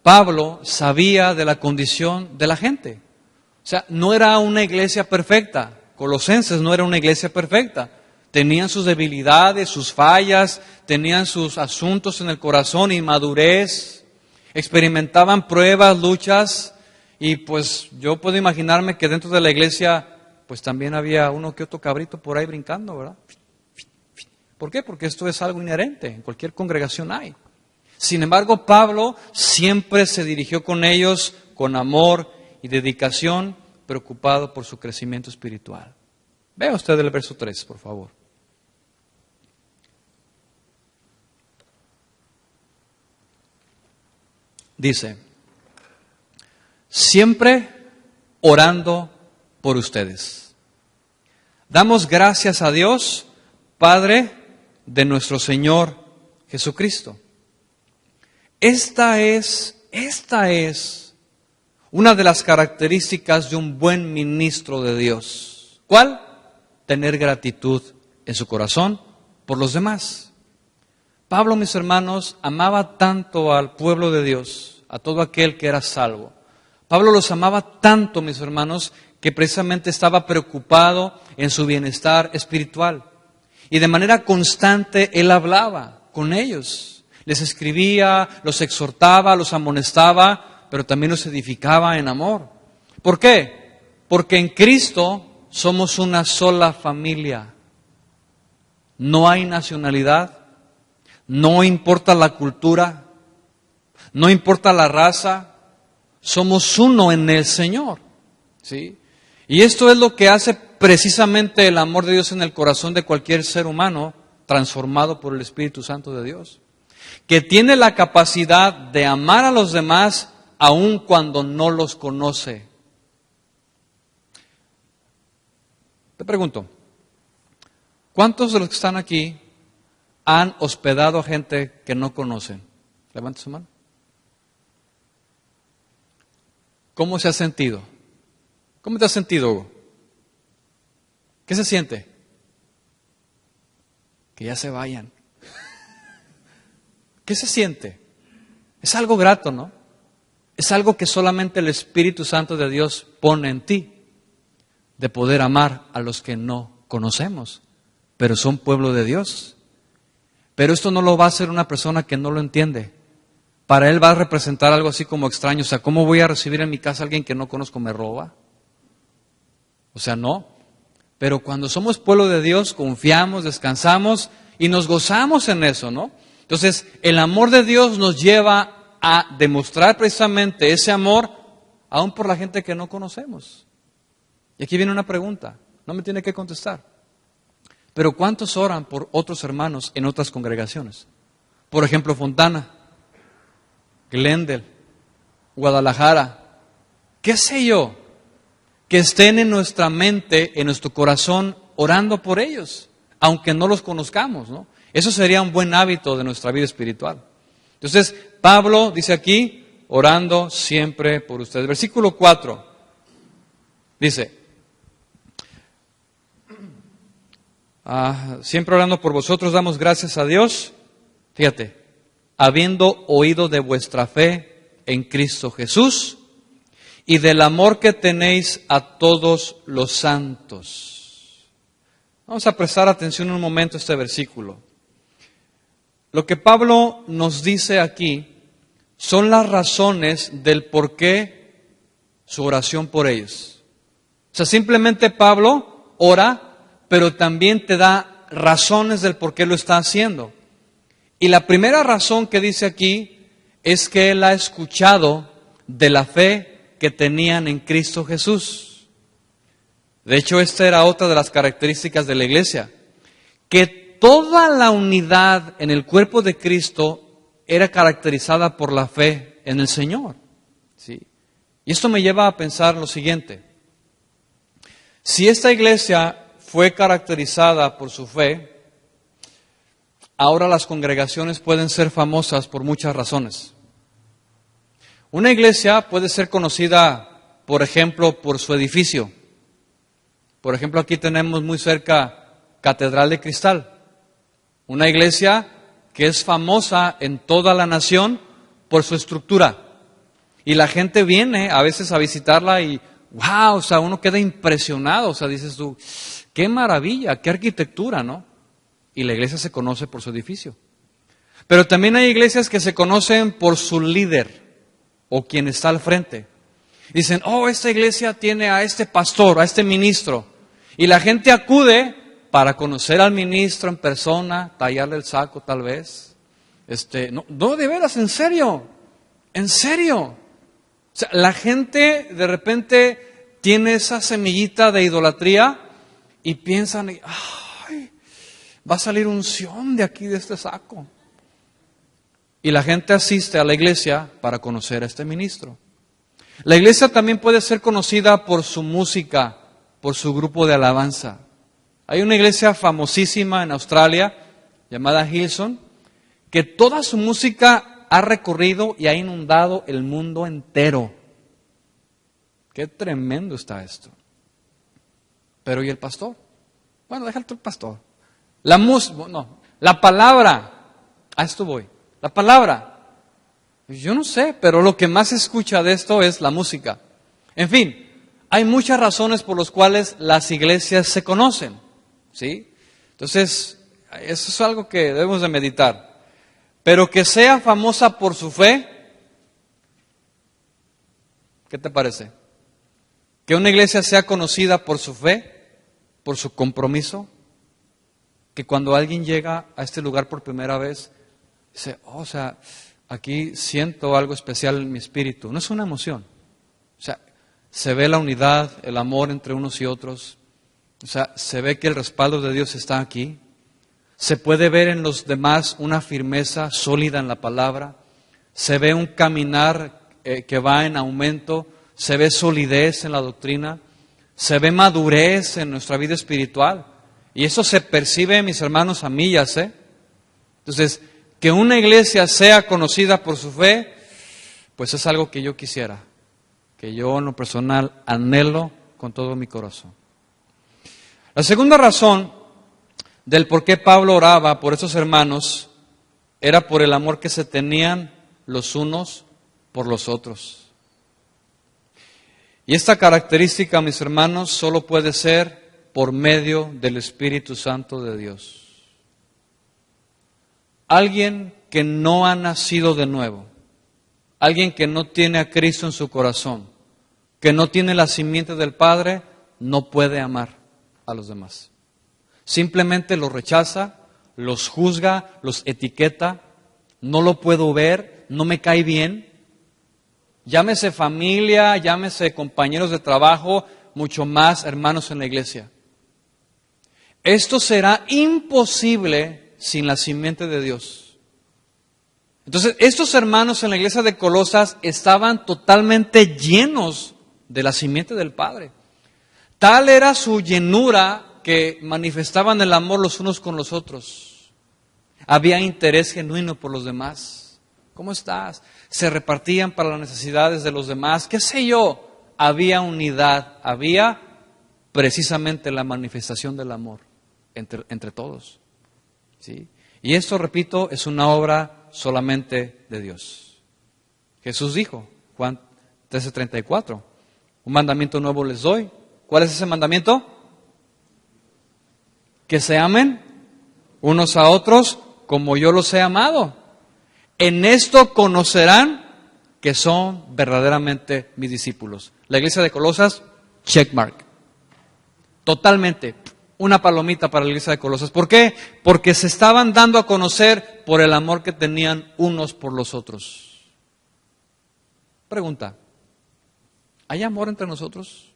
Pablo sabía de la condición de la gente. O sea, no era una iglesia perfecta. Colosenses no era una iglesia perfecta. Tenían sus debilidades, sus fallas, tenían sus asuntos en el corazón, inmadurez, experimentaban pruebas, luchas, y pues yo puedo imaginarme que dentro de la iglesia pues también había uno que otro cabrito por ahí brincando, ¿verdad? ¿Por qué? Porque esto es algo inherente, en cualquier congregación hay. Sin embargo, Pablo siempre se dirigió con ellos con amor y dedicación, preocupado por su crecimiento espiritual. Vea usted el verso 3, por favor. Dice, siempre orando por ustedes. Damos gracias a Dios, Padre de nuestro Señor Jesucristo. Esta es una de las características de un buen ministro de Dios. ¿Cuál? Tener gratitud en su corazón por los demás. Pablo, mis hermanos, amaba tanto al pueblo de Dios, a todo aquel que era salvo. Pablo los amaba tanto, mis hermanos, que precisamente estaba preocupado en su bienestar espiritual. Y de manera constante él hablaba con ellos. Les escribía, los exhortaba, los amonestaba, pero también los edificaba en amor. ¿Por qué? Porque en Cristo somos una sola familia. No hay nacionalidad, no importa la cultura, no importa la raza, somos uno en el Señor. ¿Sí? Y esto es lo que hace precisamente el amor de Dios en el corazón de cualquier ser humano transformado por el Espíritu Santo de Dios, que tiene la capacidad de amar a los demás aun cuando no los conoce. Te pregunto, ¿cuántos de los que están aquí han hospedado a gente que no conocen? Levante su mano. ¿Cómo se ha sentido? ¿Cómo te has sentido, Hugo? ¿Qué se siente? Que ya se vayan. ¿Qué se siente? Es algo grato, ¿no? Es algo que solamente el Espíritu Santo de Dios pone en ti, de poder amar a los que no conocemos, pero son pueblo de Dios. Pero esto no lo va a hacer una persona que no lo entiende. Para él va a representar algo así como extraño. O sea, ¿cómo voy a recibir en mi casa a alguien que no conozco? ¿Me roba? O sea, no. Pero cuando somos pueblo de Dios, confiamos, descansamos y nos gozamos en eso, ¿no? Entonces, el amor de Dios nos lleva a demostrar precisamente ese amor aún por la gente que no conocemos. Y aquí viene una pregunta, no me tiene que contestar. Pero ¿cuántos oran por otros hermanos en otras congregaciones? Por ejemplo, Fontana, Glendale, Guadalajara, qué sé yo, que estén en nuestra mente, en nuestro corazón, orando por ellos, aunque no los conozcamos, ¿no? Eso sería un buen hábito de nuestra vida espiritual. Entonces, Pablo dice aquí, orando siempre por ustedes. Versículo 4, dice, siempre orando por vosotros, damos gracias a Dios, fíjate, habiendo oído de vuestra fe en Cristo Jesús y del amor que tenéis a todos los santos. Vamos a prestar atención un momento a este versículo. Lo que Pablo nos dice aquí son las razones del por qué su oración por ellos. O sea, simplemente Pablo ora, pero también te da razones del por qué lo está haciendo. Y la primera razón que dice aquí es que él ha escuchado de la fe que tenían en Cristo Jesús. De hecho, esta era otra de las características de la iglesia, que toda la unidad en el cuerpo de Cristo era caracterizada por la fe en el Señor. ¿Sí? Y esto me lleva a pensar lo siguiente. Si esta iglesia fue caracterizada por su fe, ahora las congregaciones pueden ser famosas por muchas razones. Una iglesia puede ser conocida, por ejemplo, por su edificio. Por ejemplo, aquí tenemos muy cerca Catedral de Cristal. Una iglesia que es famosa en toda la nación por su estructura. Y la gente viene a veces a visitarla y wow, o sea, uno queda impresionado. O sea, dices tú, qué maravilla, qué arquitectura, ¿no? Y la iglesia se conoce por su edificio. Pero también hay iglesias que se conocen por su líder o quien está al frente. Dicen, oh, esta iglesia tiene a este pastor, a este ministro. Y la gente acude para conocer al ministro en persona, tallarle el saco tal vez. No, de veras, en serio. O sea, la gente de repente tiene esa semillita de idolatría y piensan, ay, va a salir unción de aquí, de este saco. Y la gente asiste a la iglesia para conocer a este ministro. La iglesia también puede ser conocida por su música, por su grupo de alabanza. Hay una iglesia famosísima en Australia llamada Hillsong, que toda su música ha recorrido y ha inundado el mundo entero. Qué tremendo está esto. Pero ¿y el pastor? Bueno, déjalo tú el pastor. La palabra. A esto voy. La palabra. Yo no sé, pero lo que más se escucha de esto es la música. En fin, hay muchas razones por las cuales las iglesias se conocen. ¿Sí? Entonces, eso es algo que debemos de meditar. Pero que sea famosa por su fe, ¿qué te parece? Que una iglesia sea conocida por su fe, por su compromiso, que cuando alguien llega a este lugar por primera vez, dice, oh, o sea, aquí siento algo especial en mi espíritu. No es una emoción. O sea, se ve la unidad, el amor entre unos y otros. O sea, se ve que el respaldo de Dios está aquí. Se puede ver en los demás una firmeza sólida en la palabra. Se ve un caminar que va en aumento. Se ve solidez en la doctrina. Se ve madurez en nuestra vida espiritual. Y eso se percibe, mis hermanos, a millas, ¿eh? Entonces, que una iglesia sea conocida por su fe, pues es algo que yo quisiera. Que yo en lo personal anhelo con todo mi corazón. La segunda razón del por qué Pablo oraba por esos hermanos era por el amor que se tenían los unos por los otros. Y esta característica, mis hermanos, solo puede ser por medio del Espíritu Santo de Dios. Alguien que no ha nacido de nuevo, alguien que no tiene a Cristo en su corazón, que no tiene la simiente del Padre, no puede amar a los demás. Simplemente los rechaza, los juzga, los etiqueta, no lo puedo ver, no me cae bien. Llámese familia, llámese compañeros de trabajo, mucho más hermanos en la iglesia. Esto será imposible sin la simiente de Dios. Entonces, estos hermanos en la iglesia de Colosas estaban totalmente llenos de la simiente del Padre. Tal era su llenura que manifestaban el amor los unos con los otros. Había interés genuino por los demás. ¿Cómo estás? Se repartían para las necesidades de los demás. ¿Qué sé yo? Había unidad, había precisamente la manifestación del amor entre todos. ¿Sí? Y esto, repito, es una obra solamente de Dios. Jesús dijo, Juan 13:34, un mandamiento nuevo les doy. ¿Cuál es ese mandamiento? Que se amen unos a otros como yo los he amado. En esto conocerán que son verdaderamente mis discípulos. La iglesia de Colosas, checkmark. Totalmente. Una palomita para la iglesia de Colosas. ¿Por qué? Porque se estaban dando a conocer por el amor que tenían unos por los otros. Pregunta, ¿hay amor entre nosotros?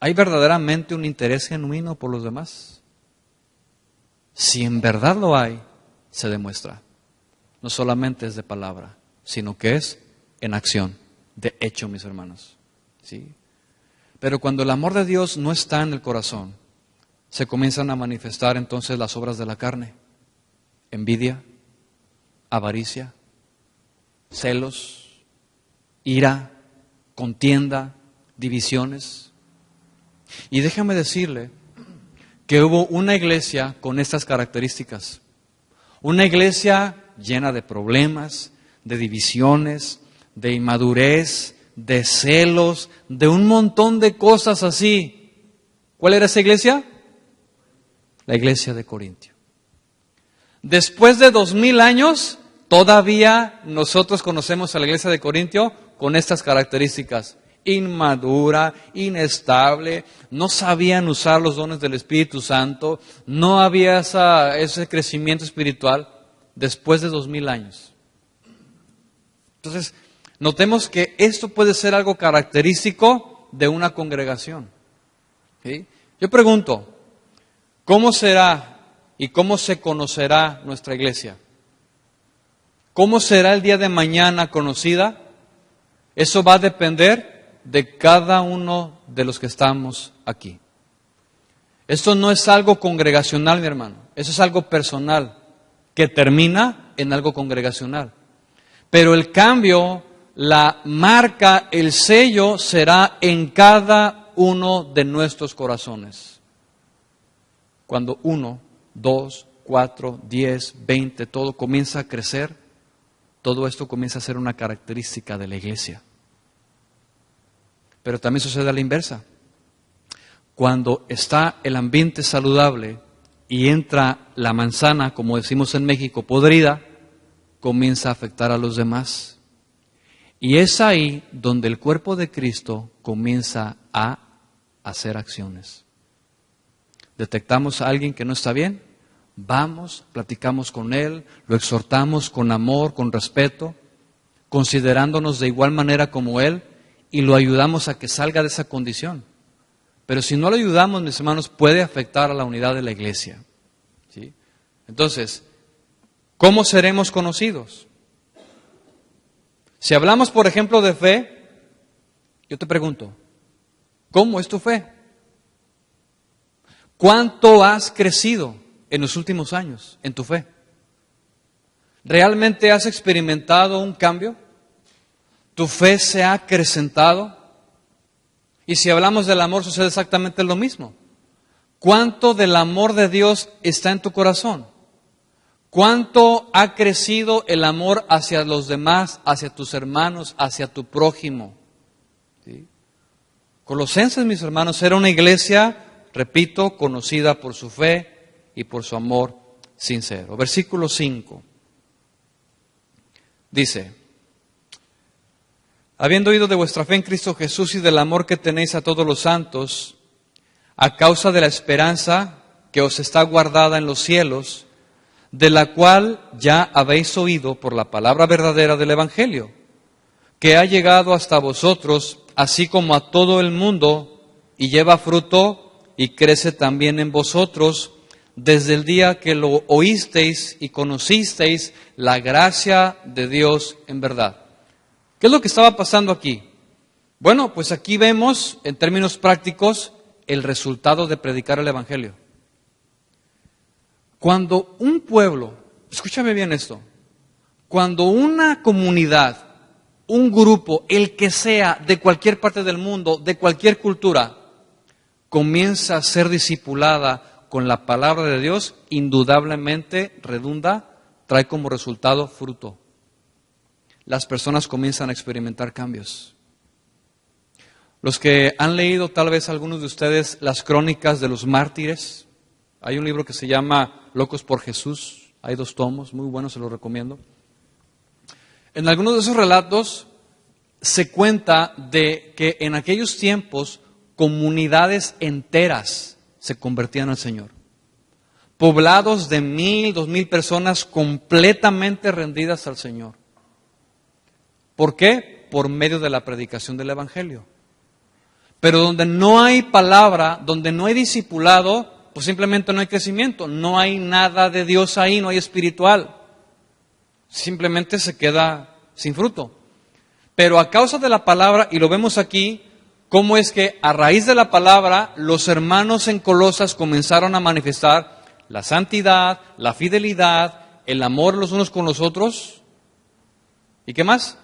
¿Hay verdaderamente un interés genuino por los demás? Si en verdad lo hay, se demuestra. no solamente es de palabra, sino que es en acción, de hecho, mis hermanos. ¿Sí? Pero cuando el amor de Dios no está en el corazón, se comienzan a manifestar entonces las obras de la carne: envidia, avaricia, celos, ira, contienda, divisiones. Y déjame decirle que hubo una iglesia con estas características. Una iglesia llena de problemas, de divisiones, de inmadurez, de celos, de un montón de cosas así. ¿Cuál era esa iglesia? La iglesia de Corintio. Después de 2000 años, todavía nosotros conocemos a la iglesia de Corintio con estas características: inmadura, inestable, no sabían usar los dones del Espíritu Santo, no había ese crecimiento espiritual después de 2000 años. Entonces, notemos que esto puede ser algo característico de una congregación. ¿Sí? Yo pregunto, ¿cómo será y cómo se conocerá nuestra iglesia? ¿Cómo será el día de mañana conocida? Eso va a depender de cada uno de los que estamos aquí. Esto no es algo congregacional, mi hermano. Eso es algo personal que termina en algo congregacional. Pero el cambio, la marca, el sello será en cada uno de nuestros corazones. Cuando 1, 2, 4, 10, 20, todo comienza a crecer, todo esto comienza a ser una característica de la iglesia. Pero también sucede a la inversa. Cuando está el ambiente saludable y entra la manzana, como decimos en México, podrida, comienza a afectar a los demás. Y es ahí donde el cuerpo de Cristo comienza a hacer acciones. Detectamos a alguien que no está bien, vamos, platicamos con él, lo exhortamos con amor, con respeto, considerándonos de igual manera como él, y lo ayudamos a que salga de esa condición. Pero si no lo ayudamos, mis hermanos, puede afectar a la unidad de la iglesia. ¿Sí? Entonces, ¿cómo seremos conocidos? Si hablamos, por ejemplo, de fe, yo te pregunto, ¿cómo es tu fe? ¿Cuánto has crecido en los últimos años en tu fe? ¿Realmente has experimentado un cambio? ¿Tu fe se ha acrecentado? Y si hablamos del amor, sucede exactamente lo mismo. ¿Cuánto del amor de Dios está en tu corazón? ¿Cuánto ha crecido el amor hacia los demás, hacia tus hermanos, hacia tu prójimo? ¿Sí? Colosenses, mis hermanos, era una iglesia, repito, conocida por su fe y por su amor sincero. Versículo 5. Dice: habiendo oído de vuestra fe en Cristo Jesús y del amor que tenéis a todos los santos, a causa de la esperanza que os está guardada en los cielos, de la cual ya habéis oído por la palabra verdadera del Evangelio, que ha llegado hasta vosotros, así como a todo el mundo, y lleva fruto y crece también en vosotros, desde el día que lo oísteis y conocisteis la gracia de Dios en verdad. ¿Qué es lo que estaba pasando aquí? Bueno, pues aquí vemos, en términos prácticos, el resultado de predicar el Evangelio. Cuando un pueblo, escúchame bien esto, cuando una comunidad, un grupo, el que sea, de cualquier parte del mundo, de cualquier cultura, comienza a ser discipulada con la palabra de Dios, indudablemente redunda, trae como resultado fruto. Las personas comienzan a experimentar cambios. Los que han leído, tal vez algunos de ustedes, las crónicas de los mártires, hay un libro que se llama Locos por Jesús, hay 2 tomos, muy buenos, se los recomiendo. En algunos de esos relatos se cuenta de que en aquellos tiempos comunidades enteras se convertían al Señor. Poblados de 1,000, 2,000 personas completamente rendidas al Señor. ¿Por qué? Por medio de la predicación del Evangelio. Pero donde no hay palabra, donde no hay discipulado, pues simplemente no hay crecimiento. No hay nada de Dios ahí, no hay espiritual. simplemente se queda sin fruto. Pero a causa de la palabra, y lo vemos aquí, cómo es que a raíz de la palabra los hermanos en Colosas comenzaron a manifestar la santidad, la fidelidad, el amor los unos con los otros. ¿Y qué más?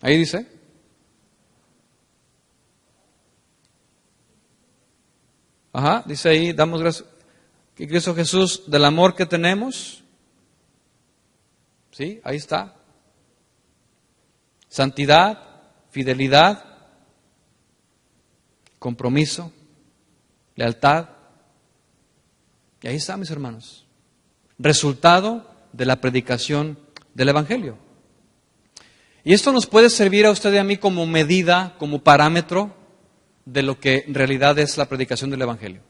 Ahí dice. Dice ahí, damos gracias que Cristo Jesús del amor que tenemos. Sí, ahí está. Santidad, fidelidad, compromiso, lealtad. Y ahí está, mis hermanos. Resultado de la predicación del Evangelio. Y esto nos puede servir a usted y a mí como medida, como parámetro de lo que en realidad es la predicación del Evangelio.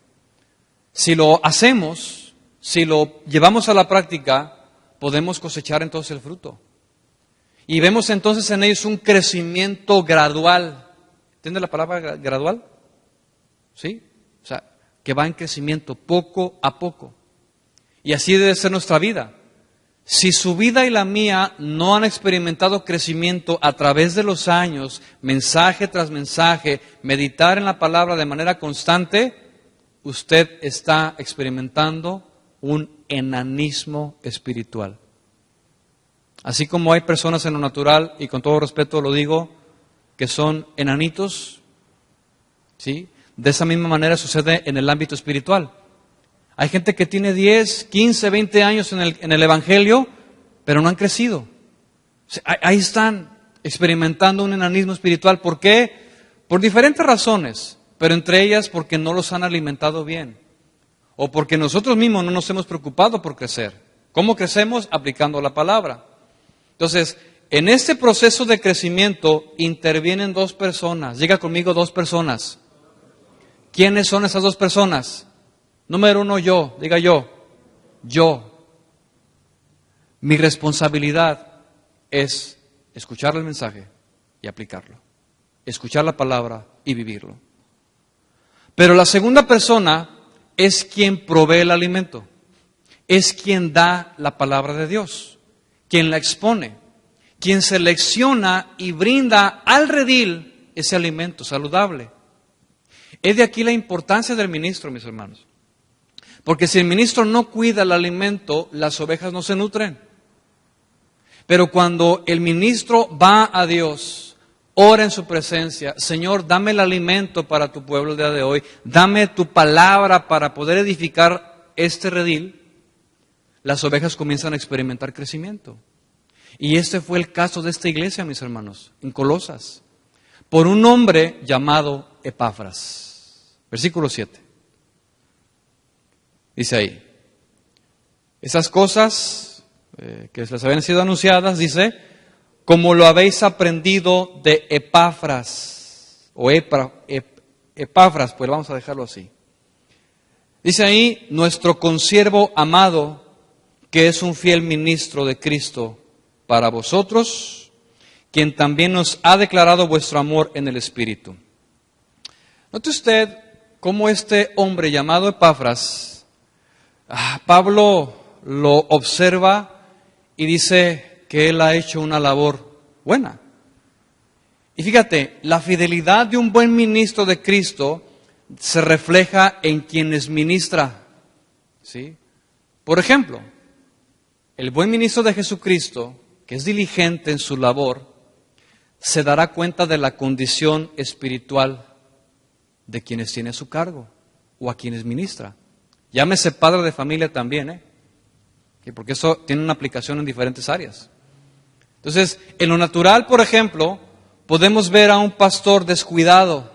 Si lo hacemos, si lo llevamos a la práctica, podemos cosechar entonces el fruto. Y vemos entonces en ellos un crecimiento gradual. ¿Entiende la palabra gradual? ¿Sí? O sea, que va en crecimiento poco a poco. Y así debe ser nuestra vida. Si su vida y la mía no han experimentado crecimiento a través de los años, mensaje tras mensaje, meditar en la palabra de manera constante, usted está experimentando un enanismo espiritual. Así como hay personas en lo natural, y con todo respeto lo digo, que son enanitos, ¿sí? De esa misma manera sucede en el ámbito espiritual. Hay gente que tiene 10, 15, 20 años en el Evangelio, pero no han crecido. Ahí están experimentando un enanismo espiritual. ¿Por qué? Por diferentes razones, pero entre ellas porque no los han alimentado bien. O porque nosotros mismos no nos hemos preocupado por crecer. ¿Cómo crecemos? Aplicando la palabra. Entonces, en este proceso de crecimiento intervienen dos personas. Diga conmigo, dos personas. ¿Quiénes son esas dos personas? Número uno, yo. Diga yo. Yo. Mi responsabilidad es escuchar el mensaje y aplicarlo. Escuchar la palabra y vivirlo. Pero la segunda persona es quien provee el alimento. Es quien da la palabra de Dios. Quien la expone. Quien selecciona y brinda al redil ese alimento saludable. Es de aquí la importancia del ministro, mis hermanos. Porque si el ministro no cuida el alimento, las ovejas no se nutren. Pero cuando el ministro va a Dios, ora en su presencia, Señor, dame el alimento para tu pueblo el día de hoy, dame tu palabra para poder edificar este redil, las ovejas comienzan a experimentar crecimiento. Y este fue el caso de esta iglesia, mis hermanos, en Colosas, por un hombre llamado Epafras. Versículo 7. Dice ahí, esas cosas que les habían sido anunciadas, dice, como lo habéis aprendido de Epafras, o Epafras, pues vamos a dejarlo así. Dice ahí, nuestro consiervo amado, que es un fiel ministro de Cristo para vosotros, quien también nos ha declarado vuestro amor en el Espíritu. Note usted cómo este hombre llamado Epafras, Pablo lo observa y dice que él ha hecho una labor buena. Y fíjate, la fidelidad de un buen ministro de Cristo se refleja en quienes ministra. ¿Sí? Por ejemplo, el buen ministro de Jesucristo, que es diligente en su labor, se dará cuenta de la condición espiritual de quienes tiene a su cargo o a quienes ministra. Llámese padre de familia también, porque eso tiene una aplicación en diferentes áreas. Entonces, en lo natural, por ejemplo, podemos ver a un pastor descuidado.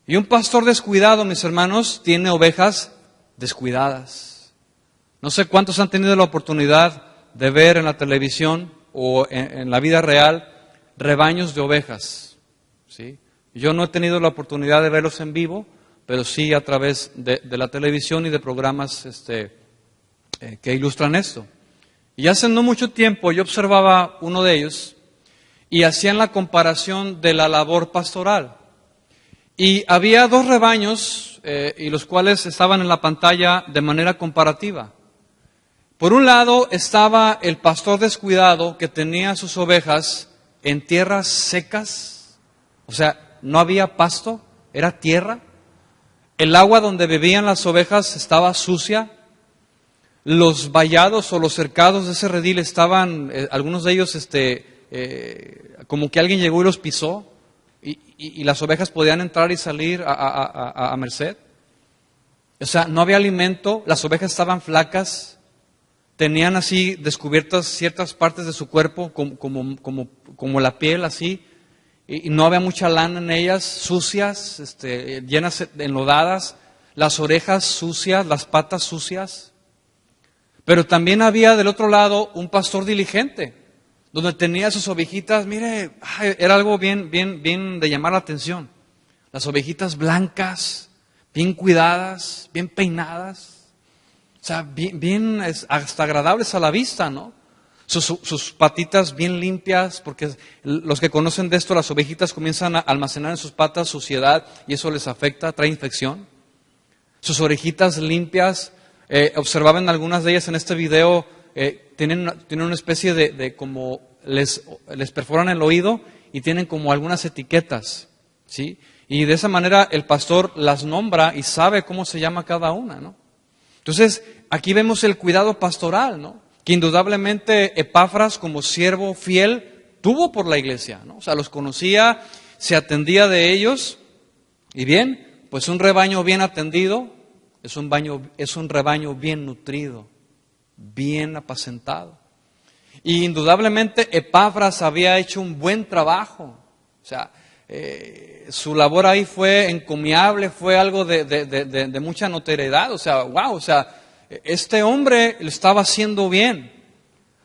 Y un pastor descuidado, mis hermanos, tiene ovejas descuidadas. No sé cuántos han tenido la oportunidad de ver en la televisión o en la vida real rebaños de ovejas. ¿Sí? Yo no he tenido la oportunidad de verlos en vivo, pero sí a través de la televisión y de programas que ilustran esto. Y hace no mucho tiempo yo observaba uno de ellos y hacían la comparación de la labor pastoral. Y había dos rebaños y los cuales estaban en la pantalla de manera comparativa. Por un lado estaba el pastor descuidado que tenía sus ovejas en tierras secas, o sea, no había pasto, era tierra. El agua donde bebían las ovejas estaba sucia. Los vallados o los cercados de ese redil estaban, algunos de ellos, como que alguien llegó y los pisó, y las ovejas podían entrar y salir a merced. O sea, no había alimento, las ovejas estaban flacas, tenían así descubiertas ciertas partes de su cuerpo, como la piel así, y no había mucha lana en ellas, sucias, llenas, enlodadas, las orejas sucias, las patas sucias. Pero también había del otro lado un pastor diligente, donde tenía sus ovejitas, mire, era algo bien de llamar la atención. Las ovejitas blancas, bien cuidadas, bien peinadas, o sea, bien hasta agradables a la vista, ¿no? Sus patitas bien limpias, porque los que conocen de esto, las ovejitas comienzan a almacenar en sus patas suciedad y eso les afecta, trae infección. Sus orejitas limpias, observaban algunas de ellas en este video, tienen una especie de como les perforan el oído y tienen como algunas etiquetas, ¿sí? Y de esa manera el pastor las nombra y sabe cómo se llama cada una, ¿no? Entonces, aquí vemos el cuidado pastoral, ¿no? Que indudablemente Epafras, como siervo fiel, tuvo por la iglesia, ¿no? O sea, los conocía, se atendía de ellos, y bien, pues un rebaño bien atendido es un rebaño bien nutrido, bien apacentado. Y indudablemente Epafras había hecho un buen trabajo, o sea, su labor ahí fue encomiable, fue algo de mucha notoriedad, o sea, wow, o sea, este hombre lo estaba haciendo bien.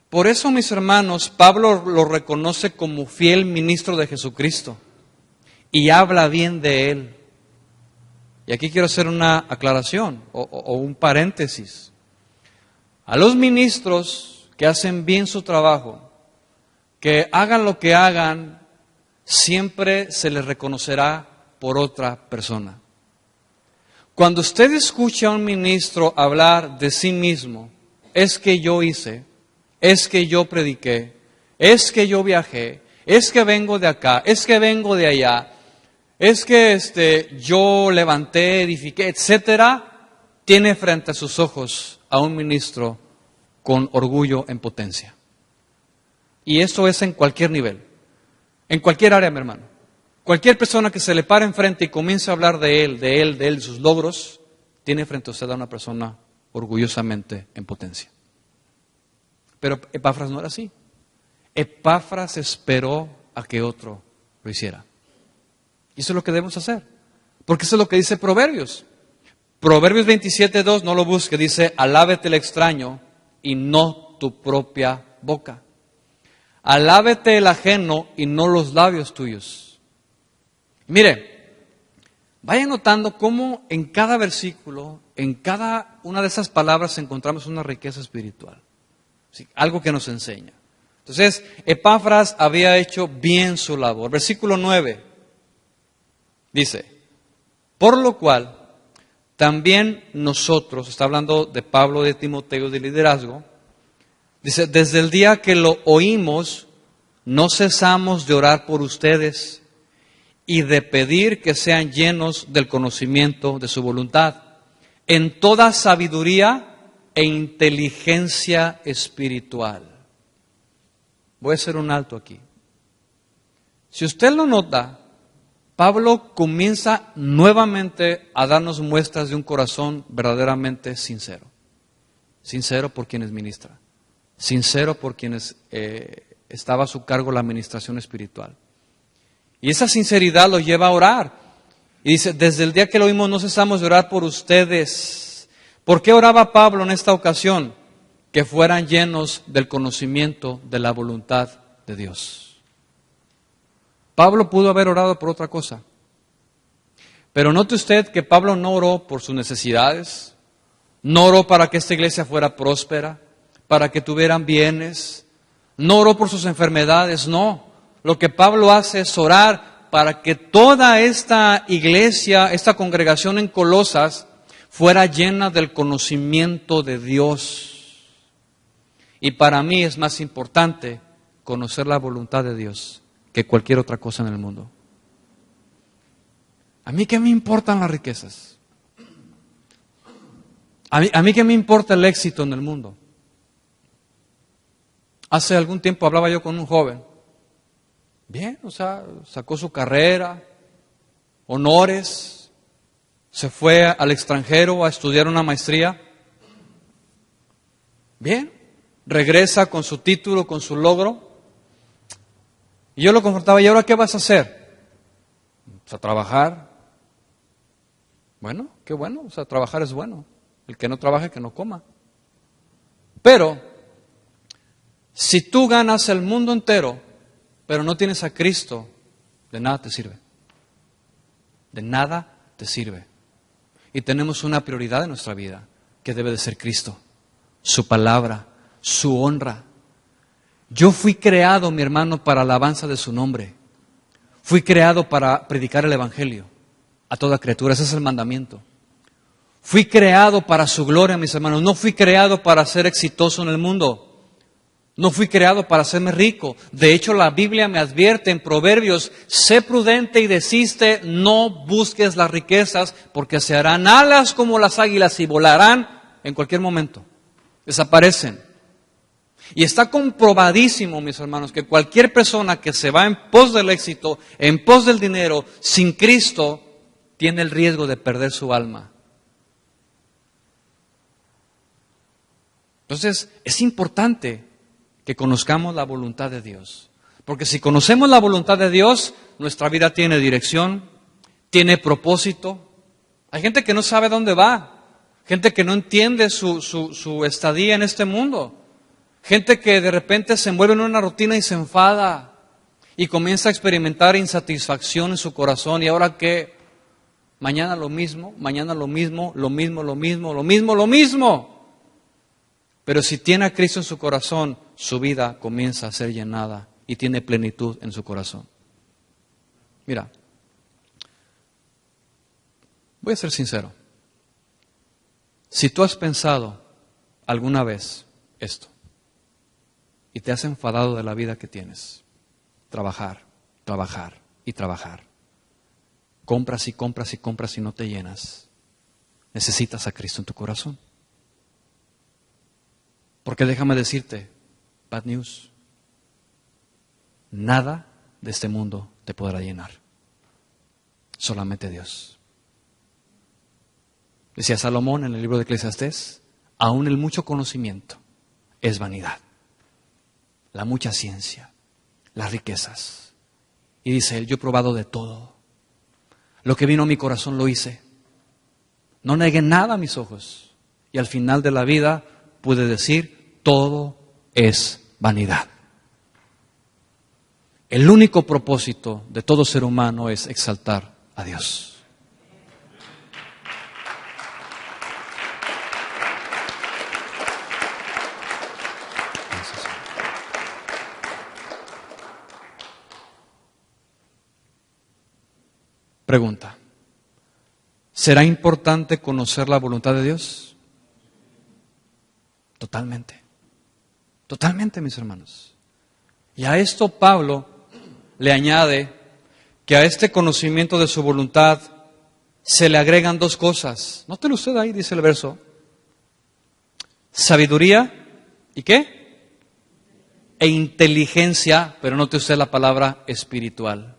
Por eso, mis hermanos, Pablo lo reconoce como fiel ministro de Jesucristo y habla bien de él. Y aquí quiero hacer una aclaración o un paréntesis. A los ministros que hacen bien su trabajo, que hagan lo que hagan, siempre se les reconocerá por otra persona. Cuando usted escucha a un ministro hablar de sí mismo, es que yo hice, es que yo prediqué, es que yo viajé, es que vengo de acá, es que vengo de allá, es que yo levanté, edifiqué, etcétera, tiene frente a sus ojos a un ministro con orgullo en potencia. Y eso es en cualquier nivel, en cualquier área, mi hermano. Cualquier persona que se le pare enfrente y comience a hablar de sus logros, tiene frente a usted a una persona orgullosamente en potencia. Pero Epafras no era así. Epafras esperó a que otro lo hiciera. Y eso es lo que debemos hacer. Porque eso es lo que dice Proverbios. Proverbios 27:2, no lo busque, dice, alábete el extraño y no tu propia boca. Alábete el ajeno y no los labios tuyos. Mire, vaya notando cómo en cada versículo, en cada una de esas palabras encontramos una riqueza espiritual. ¿Sí? Algo que nos enseña. Entonces, Epafras había hecho bien su labor. Versículo 9 dice, por lo cual también nosotros, está hablando de Pablo, de Timoteo, de liderazgo, dice, desde el día que lo oímos, no cesamos de orar por ustedes y de pedir que sean llenos del conocimiento de su voluntad, en toda sabiduría e inteligencia espiritual. Voy a hacer un alto aquí. Si usted lo nota, Pablo comienza nuevamente a darnos muestras de un corazón verdaderamente sincero. Sincero por quienes ministra. Sincero por quienes estaba a su cargo la administración espiritual. Y esa sinceridad lo lleva a orar. Y dice, desde el día que lo oímos no cesamos de orar por ustedes. ¿Por qué oraba Pablo en esta ocasión? Que fueran llenos del conocimiento de la voluntad de Dios. Pablo pudo haber orado por otra cosa. Pero note usted que Pablo no oró por sus necesidades, no oró para que esta iglesia fuera próspera, para que tuvieran bienes, no oró por sus enfermedades, no. Lo que Pablo hace es orar para que toda esta iglesia, esta congregación en Colosas, fuera llena del conocimiento de Dios. Y para mí es más importante conocer la voluntad de Dios que cualquier otra cosa en el mundo. ¿A mí qué me importan las riquezas? ¿A mí qué me importa el éxito en el mundo? Hace algún tiempo hablaba yo con un joven. Bien, sacó su carrera, honores, se fue al extranjero a estudiar una maestría. Bien, regresa con su título, con su logro. Y yo lo confrontaba, ¿y ahora qué vas a hacer? Pues a trabajar. Bueno, qué bueno, trabajar es bueno. El que no trabaje, que no coma. Pero, si tú ganas el mundo entero, pero no tienes a Cristo, de nada te sirve. De nada te sirve. Y tenemos una prioridad en nuestra vida, que debe de ser Cristo, su palabra, su honra. Yo fui creado, mi hermano, para alabanza de su nombre. Fui creado para predicar el Evangelio a toda criatura. Ese es el mandamiento. Fui creado para su gloria, mis hermanos. No fui creado para ser exitoso en el mundo. No fui creado para hacerme rico. De hecho, la Biblia me advierte en Proverbios, sé prudente y desiste, no busques las riquezas, porque se harán alas como las águilas y volarán en cualquier momento. Desaparecen. Y está comprobadísimo, mis hermanos, que cualquier persona que se va en pos del éxito, en pos del dinero, sin Cristo, tiene el riesgo de perder su alma. Entonces, es importante que conozcamos la voluntad de Dios. Porque si conocemos la voluntad de Dios, nuestra vida tiene dirección, tiene propósito. Hay gente que no sabe dónde va, gente que no entiende su estadía en este mundo, gente que de repente se envuelve en una rutina y se enfada y comienza a experimentar insatisfacción en su corazón. ¿Y ahora qué? Mañana lo mismo, mañana lo mismo, lo mismo, lo mismo, lo mismo, lo mismo. Pero si tiene a Cristo en su corazón, su vida comienza a ser llenada y tiene plenitud en su corazón. Mira, voy a ser sincero. Si tú has pensado alguna vez esto y te has enfadado de la vida que tienes, trabajar, trabajar y trabajar, compras y compras y compras y no te llenas, necesitas a Cristo en tu corazón. Porque déjame decirte, bad news, nada de este mundo te podrá llenar, solamente Dios. Decía Salomón en el libro de Eclesiastés, aún el mucho conocimiento es vanidad, la mucha ciencia, las riquezas. Y dice él, yo he probado de todo, lo que vino a mi corazón lo hice, no negué nada a mis ojos, y al final de la vida pude decir, todo es vanidad. El único propósito de todo ser humano es exaltar a Dios. Pregunta: ¿será importante conocer la voluntad de Dios? Totalmente. Totalmente, mis hermanos. Y a esto Pablo le añade que a este conocimiento de su voluntad se le agregan dos cosas. Nótelo usted ahí, dice el verso. Sabiduría, ¿y qué? E inteligencia, pero note usted la palabra espiritual.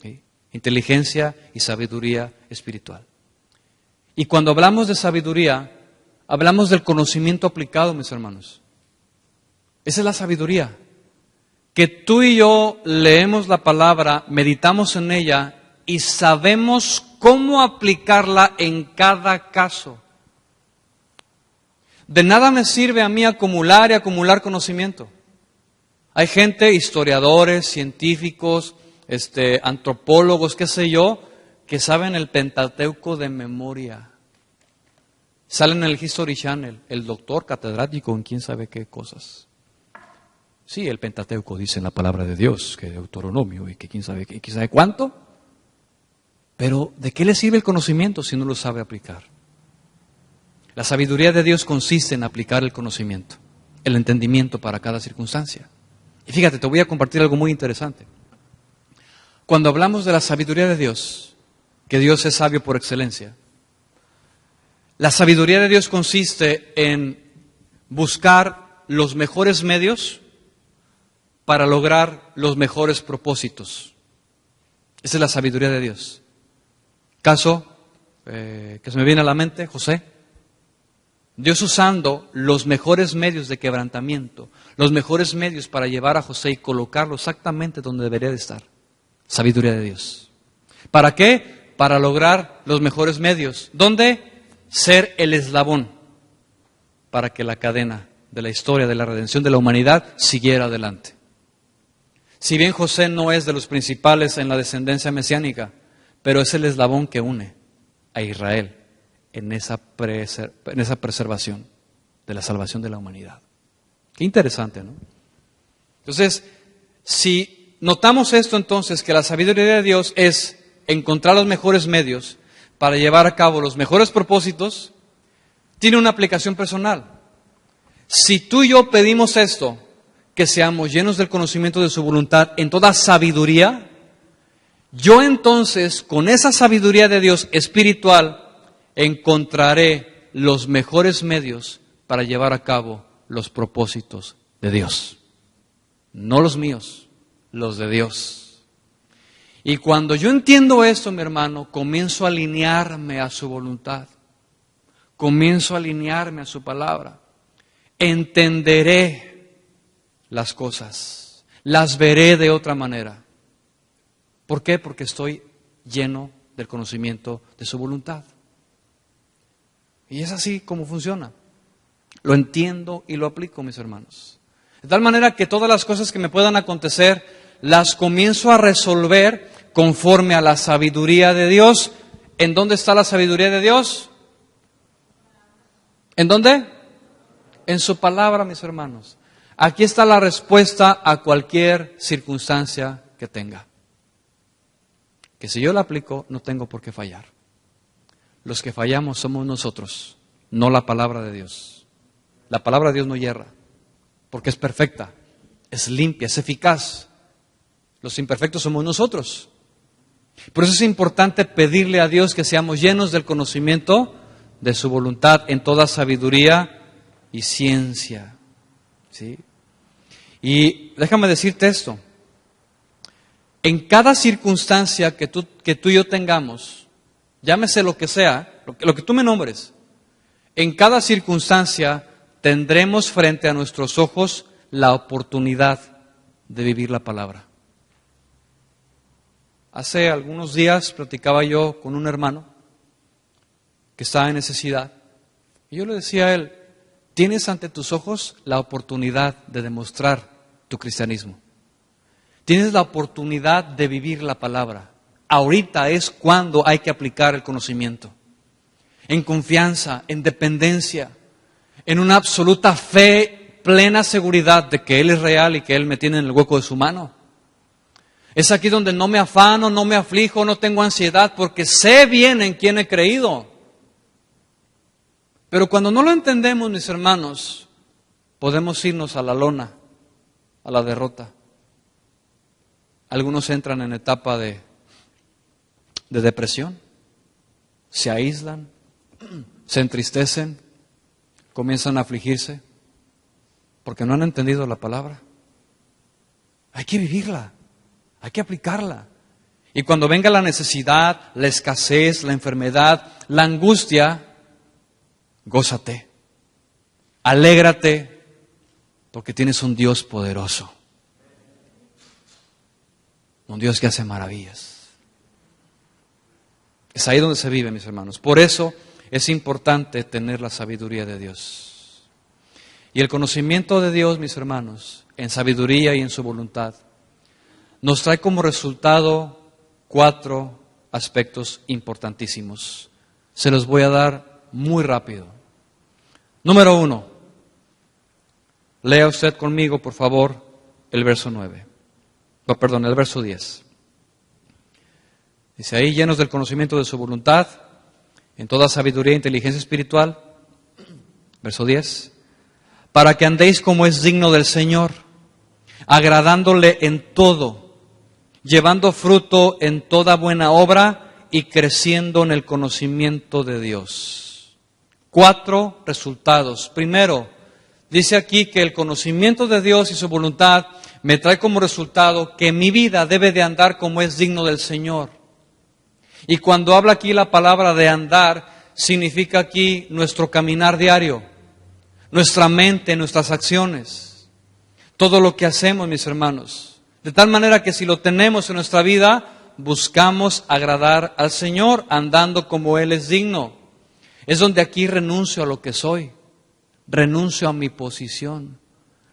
¿Sí? Inteligencia y sabiduría espiritual. Y cuando hablamos de sabiduría, hablamos del conocimiento aplicado, mis hermanos. Esa es la sabiduría. Que tú y yo leemos la palabra, meditamos en ella y sabemos cómo aplicarla en cada caso. De nada me sirve a mí acumular y acumular conocimiento. Hay gente, historiadores, científicos, antropólogos, qué sé yo, que saben el Pentateuco de memoria. Salen en el History Channel, el doctor catedrático en quién sabe qué cosas. Sí, el Pentateuco dice en la palabra de Dios, que Deuteronomio y que quién sabe cuánto. Pero ¿de qué le sirve el conocimiento si no lo sabe aplicar? La sabiduría de Dios consiste en aplicar el conocimiento. el entendimiento para cada circunstancia. Y fíjate, te voy a compartir algo muy interesante. Cuando hablamos de la sabiduría de Dios, que Dios es sabio por excelencia, la sabiduría de Dios consiste en buscar los mejores medios para lograr los mejores propósitos. Esa es la sabiduría de Dios. Caso que se me viene a la mente, José. Dios usando los mejores medios de quebrantamiento, los mejores medios para llevar a José y colocarlo exactamente donde debería de estar. Sabiduría de Dios. ¿Para qué? Para lograr los mejores medios. ¿Dónde? Ser el eslabón para que la cadena de la historia de la redención de la humanidad siguiera adelante. Si bien José no es de los principales en la descendencia mesiánica, pero es el eslabón que une a Israel en esa preservación de la salvación de la humanidad. Qué interesante, ¿no? Entonces, si notamos esto entonces, que la sabiduría de Dios es encontrar los mejores medios para llevar a cabo los mejores propósitos, tiene una aplicación personal. Si tú y yo pedimos esto, que seamos llenos del conocimiento de su voluntad en toda sabiduría, yo entonces, con esa sabiduría de Dios espiritual, encontraré los mejores medios para llevar a cabo los propósitos de Dios. No los míos, los de Dios. Y cuando yo entiendo esto, mi hermano, comienzo a alinearme a su voluntad. Comienzo a alinearme a su palabra. Entenderé las cosas. Las veré de otra manera. ¿Por qué? Porque estoy lleno del conocimiento de su voluntad. Y es así como funciona. Lo entiendo y lo aplico, mis hermanos. De tal manera que todas las cosas que me puedan acontecer, las comienzo a resolver conforme a la sabiduría de Dios. ¿En dónde está la sabiduría de Dios? ¿En dónde? En su palabra, mis hermanos. Aquí está la respuesta a cualquier circunstancia que tenga. Que si yo la aplico, no tengo por qué fallar. Los que fallamos somos nosotros, no la palabra de Dios. La palabra de Dios no yerra, porque es perfecta, es limpia, es eficaz. Los imperfectos somos nosotros. Por eso es importante pedirle a Dios que seamos llenos del conocimiento de su voluntad en toda sabiduría y ciencia. ¿Sí? Y déjame decirte esto. En cada circunstancia que tú y yo tengamos, llámese lo que sea, lo que tú me nombres, en cada circunstancia tendremos frente a nuestros ojos la oportunidad de vivir la palabra. Hace algunos días platicaba yo con un hermano que estaba en necesidad y yo le decía a él, tienes ante tus ojos la oportunidad de demostrar tu cristianismo. Tienes la oportunidad de vivir la palabra. Ahorita es cuando hay que aplicar el conocimiento. En confianza, en dependencia, en una absoluta fe, plena seguridad de que Él es real y que Él me tiene en el hueco de su mano. Es aquí donde no me afano, no me aflijo, no tengo ansiedad, porque sé bien en quién he creído. Pero cuando no lo entendemos, mis hermanos, podemos irnos a la lona, a la derrota. Algunos entran en etapa de depresión, se aíslan, se entristecen, comienzan a afligirse, porque no han entendido la palabra. Hay que vivirla, hay que aplicarla. Y cuando venga la necesidad, la escasez, la enfermedad, la angustia, gózate, alégrate, porque tienes un Dios poderoso. Un Dios que hace maravillas. Es ahí donde se vive, mis hermanos. Por eso es importante tener la sabiduría de Dios. Y el conocimiento de Dios, mis hermanos, en sabiduría y en su voluntad, nos trae como resultado 4 aspectos importantísimos. Se los voy a dar muy rápido. Número 1. Lea usted conmigo, por favor, el verso 9. El verso 10. Dice ahí, llenos del conocimiento de su voluntad, en toda sabiduría e inteligencia espiritual. Verso 10. para que andéis como es digno del Señor, agradándole en todo, llevando fruto en toda buena obra y creciendo en el conocimiento de Dios. 4 resultados. Primero, dice aquí que el conocimiento de Dios y su voluntad me trae como resultado que mi vida debe de andar como es digno del Señor. Y cuando habla aquí la palabra de andar, significa aquí nuestro caminar diario, nuestra mente, nuestras acciones, todo lo que hacemos, mis hermanos. De tal manera que si lo tenemos en nuestra vida, buscamos agradar al Señor, andando como Él es digno. Es donde aquí renuncio a lo que soy, renuncio a mi posición,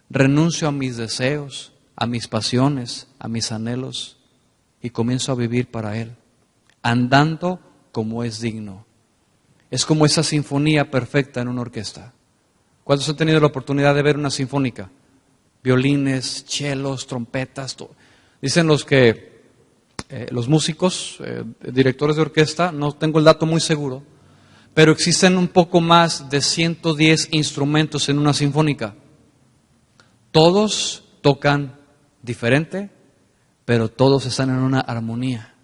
renuncio a mis deseos, a mis pasiones, a mis anhelos, y comienzo a vivir para Él, andando como es digno. Es como esa sinfonía perfecta en una orquesta. ¿Cuántos han tenido la oportunidad de ver una sinfónica? Violines, chelos, trompetas. Dicen los músicos, directores de orquesta, no tengo el dato muy seguro, pero existen un poco más de 110 instrumentos en una sinfónica. Todos tocan diferente, pero todos están en una armonía.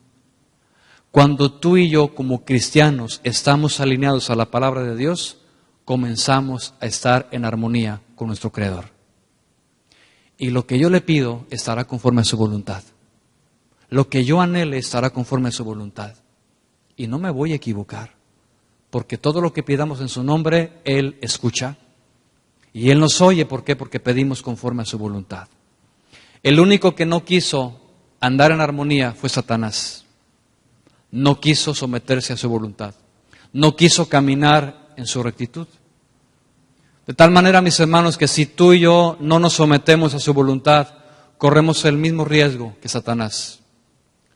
Cuando tú y yo como cristianos estamos alineados a la palabra de Dios, comenzamos a estar en armonía con nuestro Creador. Y lo que yo le pido estará conforme a su voluntad. Lo que yo anhele estará conforme a su voluntad. Y no me voy a equivocar, porque todo lo que pidamos en su nombre, Él escucha. Y Él nos oye, ¿por qué? Porque pedimos conforme a su voluntad. El único que no quiso andar en armonía fue Satanás. No quiso someterse a su voluntad. No quiso caminar en su rectitud. De tal manera, mis hermanos, que si tú y yo no nos sometemos a su voluntad, corremos el mismo riesgo que Satanás,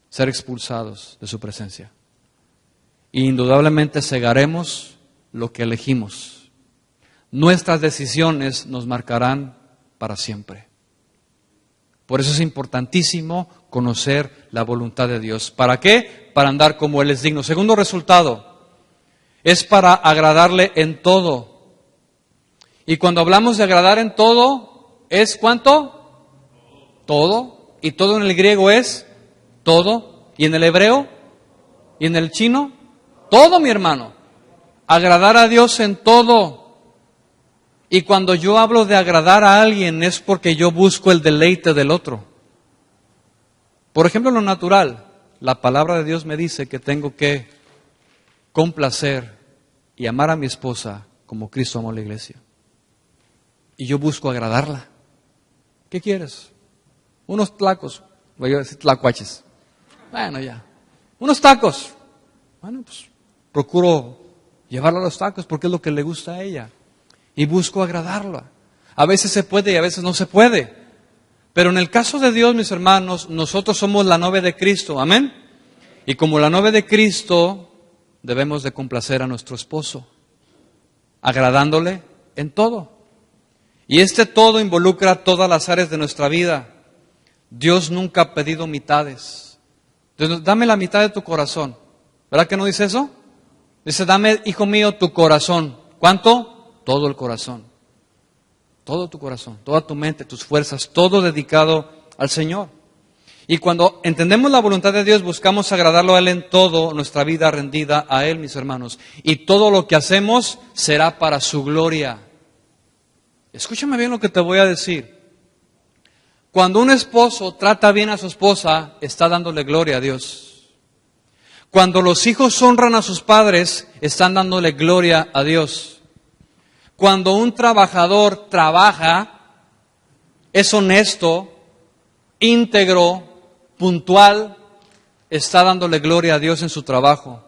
ser expulsados de su presencia. E indudablemente cegaremos lo que elegimos. Nuestras decisiones nos marcarán para siempre. Por eso es importantísimo conocer la voluntad de Dios. ¿Para qué? Para andar como Él es digno. Segundo resultado, es para agradarle en todo. Y cuando hablamos de agradar en todo, ¿es cuánto? Todo. Y todo en el griego es todo. Y en el hebreo, y en el chino, todo, mi hermano. Agradar a Dios en todo. Y cuando yo hablo de agradar a alguien es porque yo busco el deleite del otro. Por ejemplo, en lo natural, la palabra de Dios me dice que tengo que complacer y amar a mi esposa como Cristo amó a la iglesia. Y yo busco agradarla. ¿Qué quieres? Unos tacos. Voy a decir tlacuaches. Bueno, ya. Unos tacos. Bueno, pues procuro llevarla a los tacos porque es lo que le gusta a ella. Y busco agradarla. A veces se puede y a veces no se puede. Pero en el caso de Dios, mis hermanos, nosotros somos la novia de Cristo. Amén. Y como la novia de Cristo, debemos de complacer a nuestro esposo, agradándole en todo. Y este todo involucra todas las áreas de nuestra vida. Dios nunca ha pedido mitades. Entonces, dame la mitad de tu corazón. ¿Verdad que no dice eso? Dice, dame, hijo mío, tu corazón. ¿Cuánto? Todo el corazón. Todo tu corazón, toda tu mente, tus fuerzas, todo dedicado al Señor. Y cuando entendemos la voluntad de Dios, buscamos agradarlo a Él en todo, nuestra vida rendida a Él, mis hermanos. Y todo lo que hacemos será para su gloria. Escúchame bien lo que te voy a decir. Cuando un esposo trata bien a su esposa, está dándole gloria a Dios. Cuando los hijos honran a sus padres, están dándole gloria a Dios. Cuando un trabajador trabaja, es honesto, íntegro, puntual, está dándole gloria a Dios en su trabajo.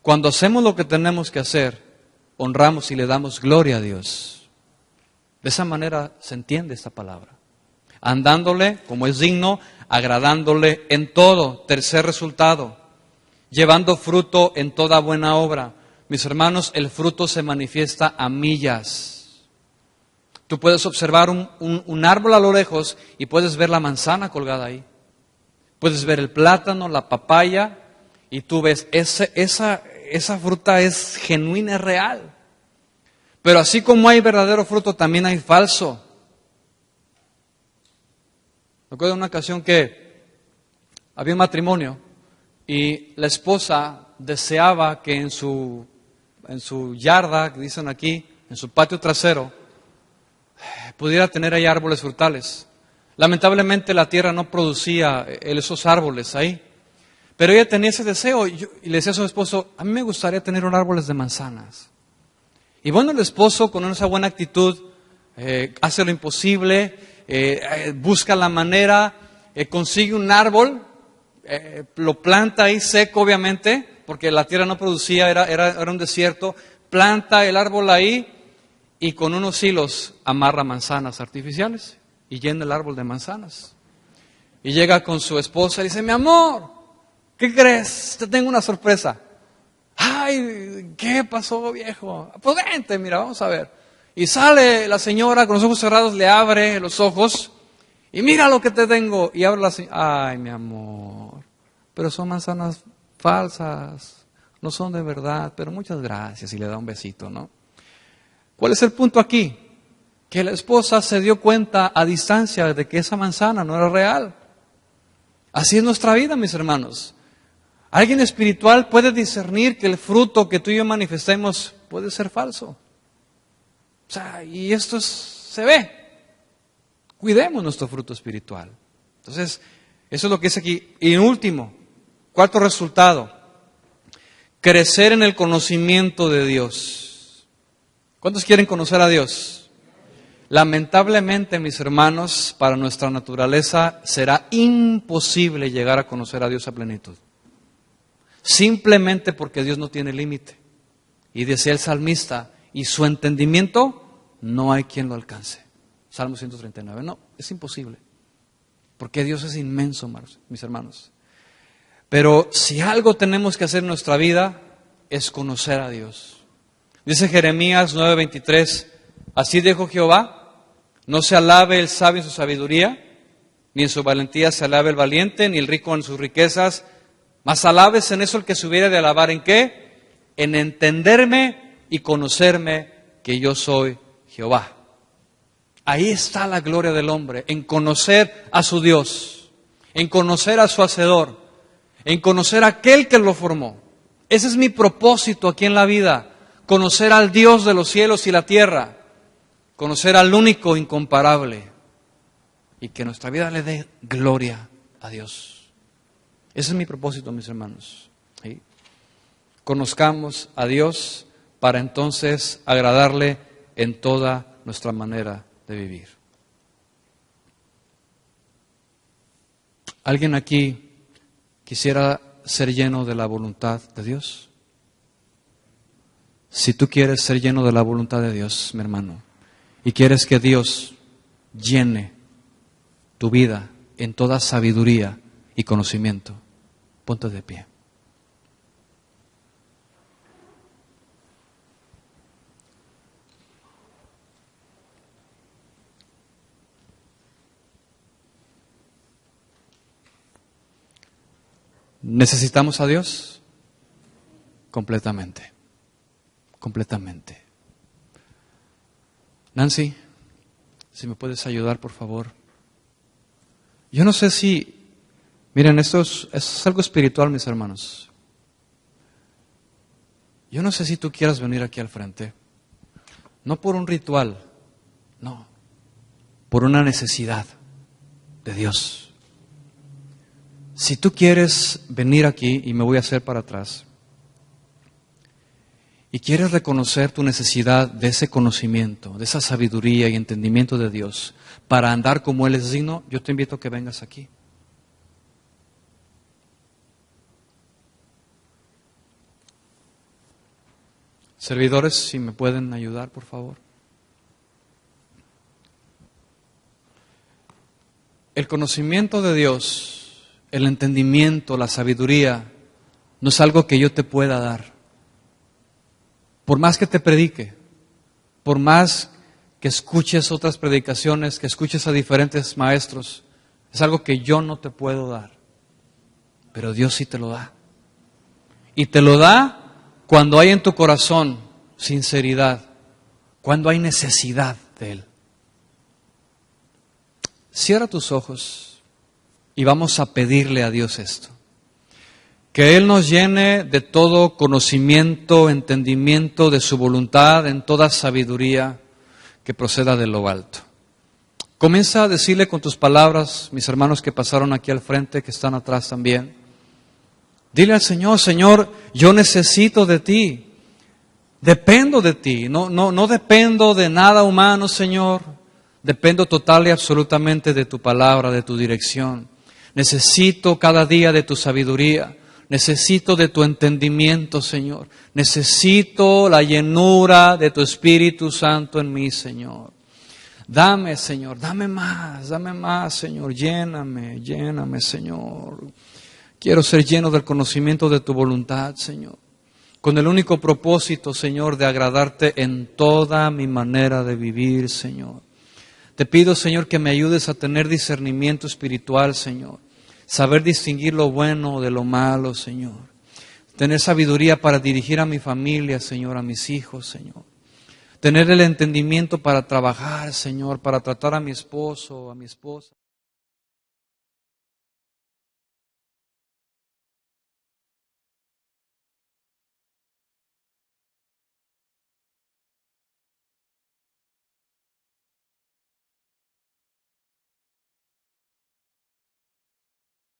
Cuando hacemos lo que tenemos que hacer, honramos y le damos gloria a Dios. De esa manera se entiende esta palabra. Andándole como es digno, agradándole en todo. Tercer resultado, llevando fruto en toda buena obra. Mis hermanos, el fruto se manifiesta a millas. Tú puedes observar un árbol a lo lejos y puedes ver la manzana colgada ahí. Puedes ver el plátano, la papaya, y tú ves, esa fruta es genuina, es real. Pero así como hay verdadero fruto, también hay falso. Recuerdo una ocasión que había un matrimonio y la esposa deseaba que en su yarda, que dicen aquí, en su patio trasero, pudiera tener ahí árboles frutales. Lamentablemente la tierra no producía esos árboles ahí. Pero ella tenía ese deseo y le decía a su esposo, a mí me gustaría tener un árbol de manzanas. Y bueno, el esposo con esa buena actitud hace lo imposible, busca la manera, consigue un árbol, lo planta ahí seco obviamente, porque la tierra no producía, era un desierto, planta el árbol ahí y con unos hilos amarra manzanas artificiales y llena el árbol de manzanas. Y llega con su esposa y dice, mi amor, ¿qué crees? Te tengo una sorpresa. Ay, ¿qué pasó, viejo? Pues vente, mira, vamos a ver. Y sale la señora con los ojos cerrados, le abre los ojos y mira lo que te tengo. Y abre la señora, ay, mi amor, pero son manzanas falsas, no son de verdad, pero muchas gracias. Y le da un besito, ¿no? ¿Cuál es el punto aquí? Que la esposa se dio cuenta a distancia de que esa manzana no era real. Así es nuestra vida, mis hermanos. Alguien espiritual puede discernir que el fruto que tú y yo manifestemos puede ser falso. O sea, y esto se ve. Cuidemos nuestro fruto espiritual. Entonces, eso es lo que dice aquí. Y último, cuarto resultado, crecer en el conocimiento de Dios. ¿Cuántos quieren conocer a Dios? Lamentablemente, mis hermanos, para nuestra naturaleza será imposible llegar a conocer a Dios a plenitud. Simplemente porque Dios no tiene límite. Y decía el salmista, y su entendimiento no hay quien lo alcance. Salmo 139. No, es imposible. Porque Dios es inmenso, mis hermanos. Pero si algo tenemos que hacer en nuestra vida, es conocer a Dios. Dice Jeremías 9:23, así dijo Jehová, no se alabe el sabio en su sabiduría, ni en su valentía se alabe el valiente, ni el rico en sus riquezas, mas alabes en eso el que se hubiera de alabar, ¿en qué? En entenderme y conocerme que yo soy Jehová. Ahí está la gloria del hombre, en conocer a su Dios, en conocer a su Hacedor, en conocer a aquel que lo formó. Ese es mi propósito aquí en la vida, conocer al Dios de los cielos y la tierra, conocer al único incomparable y que nuestra vida le dé gloria a Dios. Ese es mi propósito, mis hermanos. ¿Sí? Conozcamos a Dios para entonces agradarle en toda nuestra manera de vivir. ¿Alguien aquí quisiera ser lleno de la voluntad de Dios? Si tú quieres ser lleno de la voluntad de Dios, mi hermano, y quieres que Dios llene tu vida en toda sabiduría y conocimiento, ponte de pie. ¿Necesitamos a Dios? Completamente. Completamente. Nancy, si me puedes ayudar, por favor. Yo no sé si, miren, esto es algo espiritual, mis hermanos. Yo no sé si tú quieras venir aquí al frente. No por un ritual, no. Por una necesidad de Dios. Si tú quieres venir aquí, y me voy a hacer para atrás, y quieres reconocer tu necesidad de ese conocimiento, de esa sabiduría y entendimiento de Dios, para andar como Él es digno, yo te invito a que vengas aquí. Servidores, si me pueden ayudar, por favor. El conocimiento de Dios, el entendimiento, la sabiduría, no es algo que yo te pueda dar. Por más que te predique, por más que escuches otras predicaciones, que escuches a diferentes maestros, es algo que yo no te puedo dar. Pero Dios sí te lo da. Y te lo da cuando hay en tu corazón sinceridad, cuando hay necesidad de Él. Cierra tus ojos y vamos a pedirle a Dios esto. Que Él nos llene de todo conocimiento, entendimiento de su voluntad, en toda sabiduría que proceda de lo alto. Comienza a decirle con tus palabras, mis hermanos que pasaron aquí al frente, que están atrás también. Dile al Señor, Señor, yo necesito de ti. Dependo de ti. No dependo de nada humano, Señor. Dependo total y absolutamente de tu palabra, de tu dirección. Necesito cada día de tu sabiduría. Necesito de tu entendimiento, Señor. Necesito la llenura de tu Espíritu Santo en mí, Señor. Dame, Señor, dame más, Señor. Lléname, Señor. Quiero ser lleno del conocimiento de tu voluntad, Señor. Con el único propósito, Señor, de agradarte en toda mi manera de vivir, Señor. Te pido, Señor, que me ayudes a tener discernimiento espiritual, Señor. Saber distinguir lo bueno de lo malo, Señor. Tener sabiduría para dirigir a mi familia, Señor, a mis hijos, Señor. Tener el entendimiento para trabajar, Señor, para tratar a mi esposo o a mi esposa.